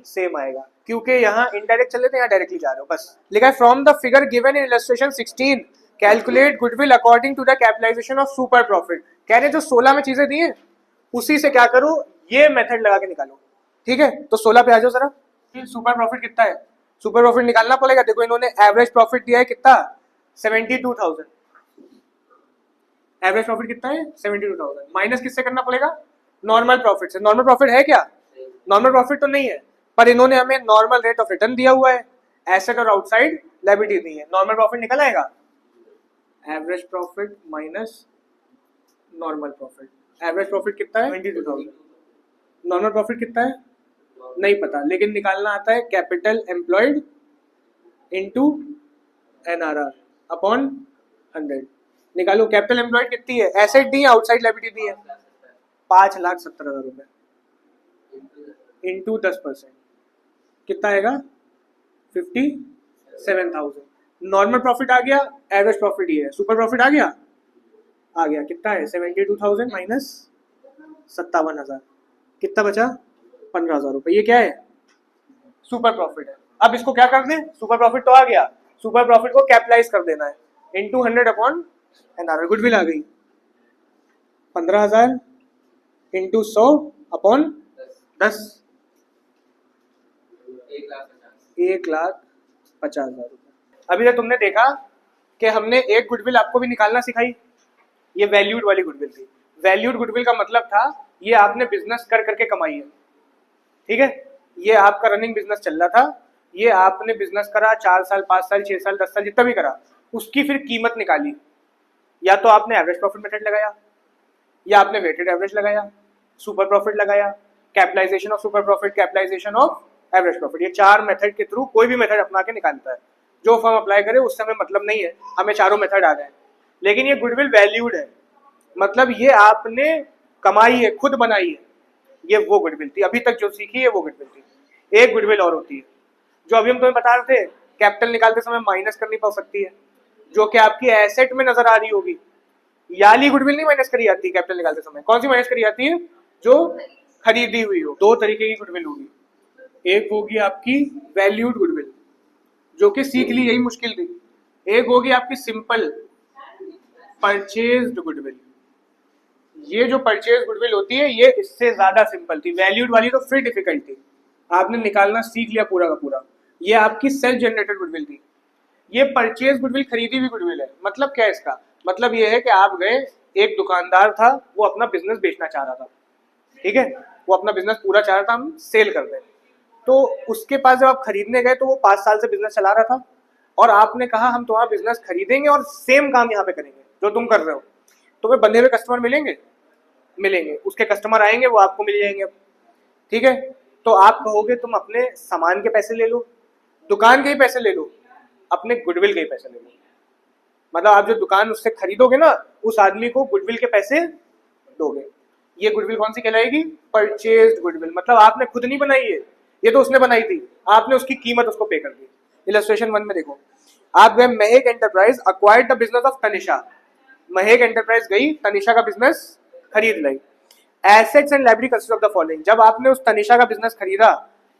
Speaker 1: सेम आएगा, क्योंकि यहाँ इनडायरेक्ट चल रहे थे, यहाँ डायरेक्टली जा रहे हो। बस लिखा है from the figure given in illustration 16 calculate goodwill according to the capitalisation of super profit. कह रहे जो 16 में चीजें दी है उसी से क्या करो, ये मेथड लगा के निकालो। ठीक है, तो 16 पे आ जाओ जरा। सुपर प्रॉफिट कितना है? सुपर प्रॉफिट निकालना पड़ेगा। देखो इन्होंने एवरेज प्रॉफिट दिया है कितना? 72,000। एवरेज प्रॉफिट कितना है? 72,000। माइनस किससे करना पड़ेगा? नॉर्मल प्रॉफिट से। नॉर्मल प्रॉफिट है क्या? नॉर्मल प्रॉफिट तो नहीं है, पर इन्होंने हमें नॉर्मल रेट ऑफ रिटर्न दिया हुआ है, एसेट और आउटसाइड लायबिलिटी दी है। नॉर्मल प्रॉफिट निकल आएगा average profit minus normal profit. Average profit कितना है? 22,000। नॉर्मल प्रॉफिट कितना है? नहीं पता, लेकिन निकालना आता है capital employed into NRR upon 100। निकालो कैपिटल एम्प्लॉयड कितनी है? एसेट दी है, आउटसाइड लायबिलिटी दी है, 5,70,000 रुपए इंटू 10% कितना आएगा? 57,000। नॉर्मल प्रॉफिट आ गया, एवरेज प्रॉफिट ये है, सुपर प्रॉफिट आ गया कितना है? 72,000 माइनस 57,000 कितना बचा? 15,000 रुपए। ये क्या है? सुपर प्रॉफिट है। अब इसको क्या कर दें? सुपर प्रॉफिट तो आ गया, सुपर प्रॉफिट को कैपिटलाइज कर देना है इंटू 100 अपॉन NRR। गुडविल आ गई 15,000 इंटू 100 अपॉन 10, 1,50,000 रुपए। अभी तक तुमने देखा कि हमने एक गुडविल आपको भी निकालना सिखाई, ये वैल्यूड वाली गुडविल थी। वैल्यूड गुडविल का मतलब था ये आपने बिजनेस कर करके कमाई है। ठीक है, ये आपका रनिंग बिजनेस चल रहा था, ये आपने बिजनेस करा 4 साल 5 साल 6 साल 10 साल जितना भी करा, उसकी फिर कीमत निकाली। या तो आपने एवरेज प्रॉफिट मेथड लगाया, या आपने वेटेड एवरेज लगाया, सुपर प्रॉफिट लगाया, capitalisation of super profit, capitalisation of average profit. ये 4 मेथड के थ्रू कोई भी मेथड अपना के निकालता है। जो फर्म अप्लाई करे उससे हमें मतलब नहीं है, हमें चारों मेथड आ गए। लेकिन ये गुडविल वैल्यूड है, मतलब ये आपने कमाई है, खुद बनाई है, ये वो गुडविल थी। अभी तक जो सीखी है वो गुडविल थी। एक गुडविल और होती है जो अभी हम तुम्हें बता रहे थे, कैपिटल निकालते समय माइनस करनी पड़ सकती है, जो कि आपकी एसेट में नजर आ रही होगी। याली गुडविल नहीं माइनस करी जाती कैपिटल निकालते समय। कौन सी माइनस करी जाती है? जो खरीदी हुई हो। 2 तरीके की गुडविल होगी, एक होगी आपकी वैल्यूड गुडविल जो कि सीख ली, यही मुश्किल थी। एक होगी आपकी सिंपल परचेज्ड गुडविल। ये जो परचेज गुडविल होती है ये इससे ज्यादा सिंपल थी, वैल्यूड वाली तो फिर डिफिकल्ट थी, आपने निकालना सीख लिया पूरा का पूरा। ये आपकी सेल्फ जनरेटेड गुडविल थी। ये परचेज गुडविल खरीदी हुई गुडविल है। मतलब क्या है इसका? मतलब ये है कि आप गए, एक दुकानदार था, वो अपना बिजनेस बेचना चाह रहा था, ठीक है, वो अपना बिजनेस पूरा चाह रहा था हम सेल कर दें। तो उसके पास जब आप खरीदने गए तो वो 5 साल से बिजनेस चला रहा था, और आपने कहा हम तुम्हारा बिजनेस खरीदेंगे और सेम काम यहाँ पे करेंगे जो तुम कर रहे हो। तो वे बंधे हुए कस्टमर मिलेंगे, उसके कस्टमर आएंगे, वो आपको मिल जाएंगे। अब ठीक है, तो आप कहोगे तुम अपने सामान के पैसे ले लो, दुकान के ही पैसे ले लो, अपने गुडविल के ही पैसे ले लो। मतलब आप जो दुकान उससे खरीदोगे ना, उस आदमी को गुडविल के पैसे दोगे। ये गुडविल कौन सी कहलाएगी? Purchased goodwill. मतलब आपने खुद नहीं बनाई है, ये तो उसने बनाई थी, आपने उसकी कीमत उसको पे कर दी। इलस्ट्रेशन 1 में देखो, आप गए Mahak enterprise acquired the business of Tanisha. Mahak enterprise गई, तनिषा का बिजनेस खरीद लाई। Assets and liability consist of the following. जब आपने उस तनिषा का बिजनेस खरीदा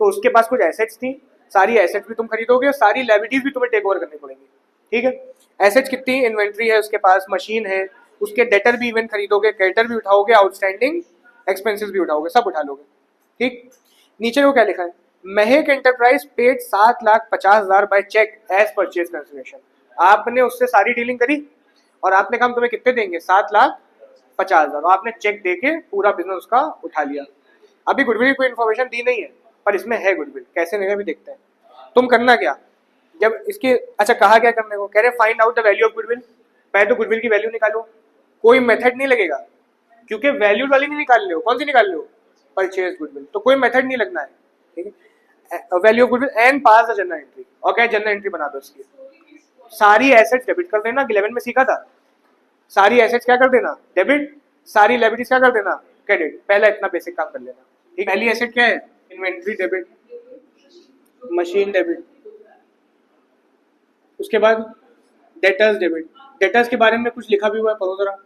Speaker 1: तो उसके पास कुछ एसेट्स थी, सारी एसेट्स भी तुम खरीदोगे और सारी लायबिलिटीज भी तुम्हें टेक ओवर करनी पड़ेंगी। ठीक है, एसेट्स कितनी? इन्वेंट्री है उसके पास, मशीन है, उसके डेटर भी इवन खरीदोगे, क्रेडिटर भी उठाओगे, आउटस्टैंडिंग एक्सपेंसेस भी उठाओगे, सब उठा लोगे। ठीक, नीचे वो क्या लिखा है? Mahak enterprise paid 7,50,000 by cheque as purchase consideration. आपने उससे सारी डीलिंग करी और आपने कहा हम तुम्हें कितने देंगे? 7,50,000। आपने चेक देके पूरा बिजनेस उसका उठा लिया। अभी गुडविल की कोई इन्फॉर्मेशन दी नहीं है, पर इसमें है गुडविल। कैसे नहीं है अभी देखते हैं। तुम करना क्या जब इसके, अच्छा कहा क्या करने को? कह रहे find out the value of goodwill. पहले तो गुडविल की वैल्यू निकालो, कोई मेथड नहीं लगेगा क्योंकि वैल्यू वाली नहीं निकाल रहे हो। कौन सी निकाल रहे हो? Purchase goodwill. तो कोई मेथड नहीं लगना है। ठीक है, value of goodwill and pass the general entry. और क्या जनरल एंट्री बना दो इसकी। सारी एसेट्स डेबिट कर देना, 11 में सीखा था, सारी एसेट्स क्या कर देना, डेबिट, सारी लायबिलिटीज क्या कर देना, क्रेडिट। पहला इतना बेसिक काम कर लेना, ठीक। पहली एसेट क्या है, इन्वेंट्री डेबिट, मशीन डेबिट, उसके बाद डेटर्स डेबिट। डेटर्स के बारे में कुछ लिखा भी हुआ है, पढ़ो जरा।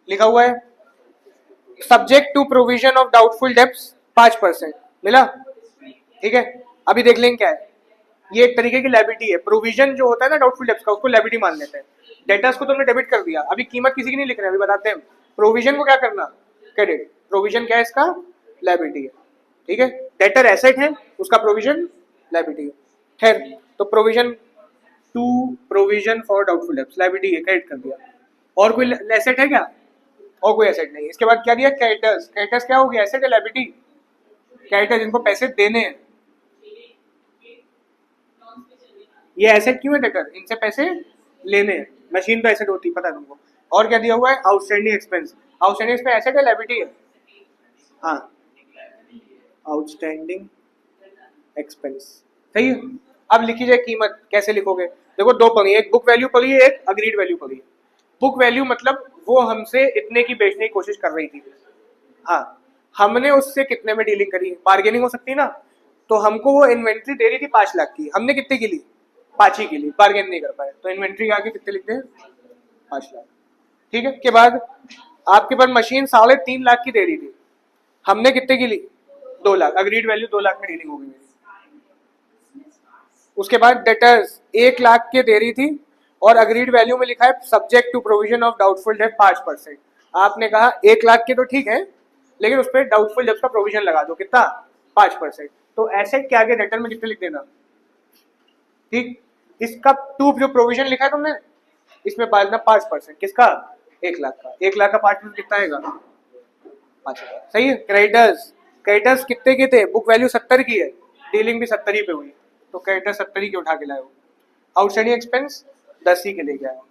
Speaker 1: लिखा हुआ है subject to provision of doubtful debts 5%, मिला, ठीक है। अभी देख लेंगे क्या है, ये एक तरीके की लायबिलिटी है। प्रोविजन जो होता है ना डाउटफुल डेब्ट्स का, उसको लायबिलिटी मान लेते हैं। डेटर्स को तुमने डेबिट कर दिया, अभी कीमत किसी की नहीं लिख रहे, अभी बताते हैं। प्रोविजन को क्या करना, क्रेडिट। प्रोविजन क्या है इसका, लायबिलिटी है, ठीक है। डेटर एसेट है, उसका प्रोविजन लायबिलिटी है। खैर, तो provision to provision for doubtful debts liability है, क्रेडिट कर दिया। और कोई एसेट है क्या, और कोई एसेट नहीं। इसके बाद क्या दिया, क्रेडिटर्स। क्रेडिटर्स क्या हो गया, एसेट है लायबिलिटी। क्रेडिटर्स जिनको पैसे देने हैं, ये एसेट क्यों है डेटर, इनसे पैसे लेने हैं। मशीन तो एसेट होती है, पता है तुमको। और क्या दिया हुआ है, outstanding expense. Outstanding expense asset है लायबिलिटी है, हाँ, आउटस्टैंडिंग एक्सपेंस, सही है। अब लिखी जाए कीमत, कैसे लिखोगे, देखो दो पढ़ी है, एक बुक वैल्यू पढ़ी है, एक अग्रीड वैल्यू पढ़ी है। बुक वैल्यू मतलब वो हमसे इतने की बेचने की कोशिश कर रही थी, हाँ, हमने उससे कितने में डीलिंग करी, बार्गेनिंग हो सकती है ना। तो हमको वो इन्वेंट्री दे रही थी 5 लाख की, हमने कितने की ली, 5 ही की ली, बार्गेन नहीं कर पाए, तो इन्वेंट्री आगे कितने लिखते हैं, 5 लाख, ठीक है। के बाद आपके पास मशीन 3.5 लाख की दे रही थी, हमने कितने की ली, 2 लाख, अग्रीड वैल्यू 2 लाख में डीलिंग होगी मेरी। उसके बाद डेटर्स 1 लाख के दे रही थी, और अग्रीड वैल्यू में लिखा है subject to provision of doubtful debt 5%। आपने कहा 1 लाख के तो ठीक है, लेकिन उस पर डाउटफुल डेट का प्रोविजन लगा दो, कितना, 5%। तो एसेट के आगे डेटर में कितने लिख देना, ठीक। इसका टू जो प्रोविजन लिखा है तुमने, इसमें बांधना 5%, किसका, 1 लाख का। 1 लाख का 5% कितना आएगा, 5,000, सही है। क्रेडिटर्स, क्रेडिटर्स कितने के थे, बुक वैल्यू 70 की है, डीलिंग भी 70 ही पे हुई, तो क्रेडिटर 70 के उठा के लाए हो। आउटस्टैंडिंग एक्सपेंस 10 ही के लेके आए हो,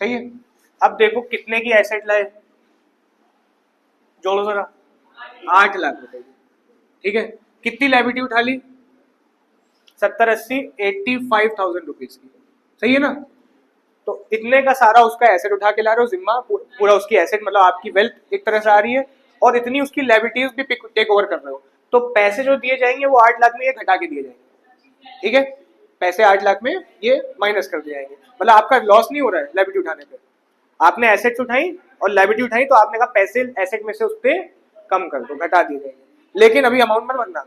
Speaker 1: सही है। अब देखो कितने की एसेट लाए, जोड़ो जरा, 8 लाख रुपए की, ठीक है। कितनी लायबिलिटी उठा ली, 70 80 85,000 रुपीज की, सही है ना। तो इतने का सारा उसका एसेट उठा के ला रहे हो, जिम्मा पूरा उसकी एसेट, मतलब आपकी वेल्थ एक तरह से आ रही है, और इतनी उसकी लायबिलिटीज भी टेक ओवर कर रहे हो। तो पैसे जो दिए जाएंगे वो 8 लाख में ये घटा के दिए जाएंगे, ठीक है। पैसे 8 लाख में ये माइनस कर दिए जाएंगे, मतलब आपका लॉस नहीं हो रहा है लायबिलिटी उठाने पे। आपने एसेट्स उठाई और लायबिलिटी उठाई, तो आपने कहा पैसे एसेट में से उस पर कम कर दो, घटा दिए जाएंगे। लेकिन अभी अमाउंट मत बनना,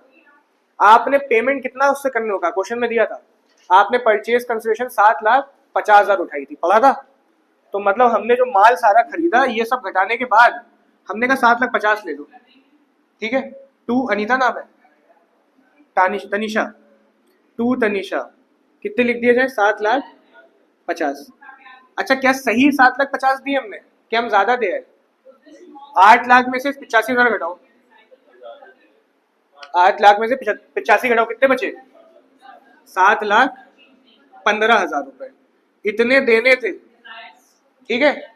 Speaker 1: आपने पेमेंट कितना उससे करने होगा, क्वेश्चन में दिया था। आपने परचेज कंसिडरेशन 7,50,000 उठाई थी, पढ़ा था। तो मतलब हमने जो माल सारा खरीदा, ये सब घटाने के बाद हमने कहा 7,50,000 ले लो, ठीक है। टू अनीता नाम है, तनिषा, टू तनिषा, कितने लिख दिया जाए, 7,50,000। अच्छा, क्या सही 7,50,000 दिए हमने, क्या हम ज्यादा दे, 8 लाख में से 85,000 घटाओ, 8 लाख में से 85 घटाओ, कितने बचे, 7,15,000 रुपए। इतने देने थे, ठीक है,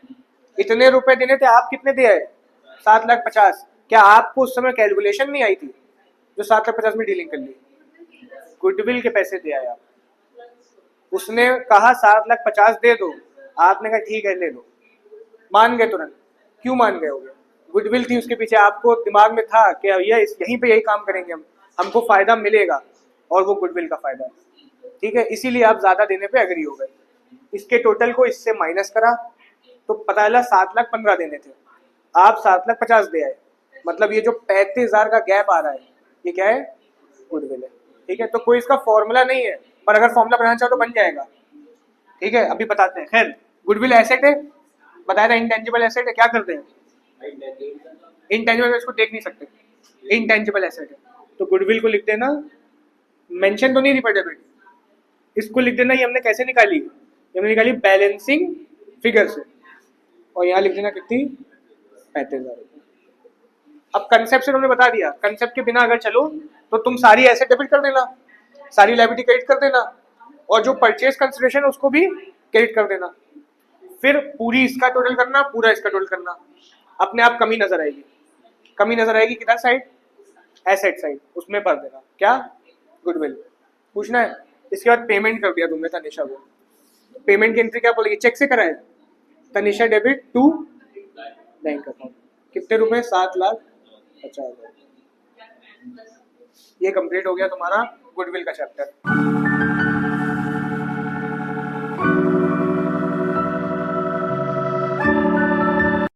Speaker 1: इतने रुपए देने थे। आप कितने दे आए, 7,50,000। क्या आपको उस समय कैलकुलेशन नहीं आई थी जो 7,50,000 में डीलिंग कर ली, गुडविल के पैसे दे आए आप। उसने कहा 7,50,000 दे दो, आपने कहा ठीक है ले लो, मान गए तुरंत। क्यों मान गए होगे, गुडविल थी उसके पीछे, आपको दिमाग में था कि भैया यहीं पे यही काम करेंगे हम, हमको फायदा मिलेगा, और वो गुडविल का फायदा है, ठीक है। इसीलिए आप ज्यादा देने पे एग्री हो गए। इसके टोटल को इससे माइनस करा, तो पता चला 7,15,000 देने थे, आप 7,50,000 दे आए। मतलब ये जो 35,000 का गैप आ रहा है, ये क्या है, गुडविल है, ठीक है। तो कोई इसका फॉर्मूला नहीं है, पर अगर फॉर्मूला बनाना चाहो तो बन जाएगा, ठीक है। अभी बताते हैं। खैर, गुडविल एसेट है, बताया था, इंटेंजिबल एसेट है। क्या करते हैं, इंटेंजिबल इसको देख नहीं सकते, इंटेंजिबल एसेट है, तो गुडविल को लिख देना, मेंशन तो नहीं रही पर डेबिट, इसको लिख देना। ये हमने कैसे निकाली, ये हमने निकाली बैलेंसिंग फिगर से, और यहाँ लिख देना कितनी, 35,000। अब कंसेप्ट से तुमने बता दिया, कंसेप्ट के बिना अगर चलो तो तुम सारी एसेट डेबिट कर देना, सारी लायबिलिटी क्रेडिट कर देना, और जो परचेज कंसिडरेशन उसको भी क्रेडिट कर देना। फिर पूरी इसका टोटल करना, पूरा इसका टोटल करना, अपने आप कमी नजर आएगी। कमी नजर आएगी किधर साइड, एसेट साइड, उसमें भर देना। क्या, गुडविल। पूछना है, इसके बाद पेमेंट कर दिया तुमने तनिषा को, पेमेंट की एंट्री क्या बोलेगी, चेक से कराए, Tanisha debit to bank account, कितने रुपए, 7,50,000। ये कंप्लीट हो गया तुम्हारा गुडविल का चैप्टर।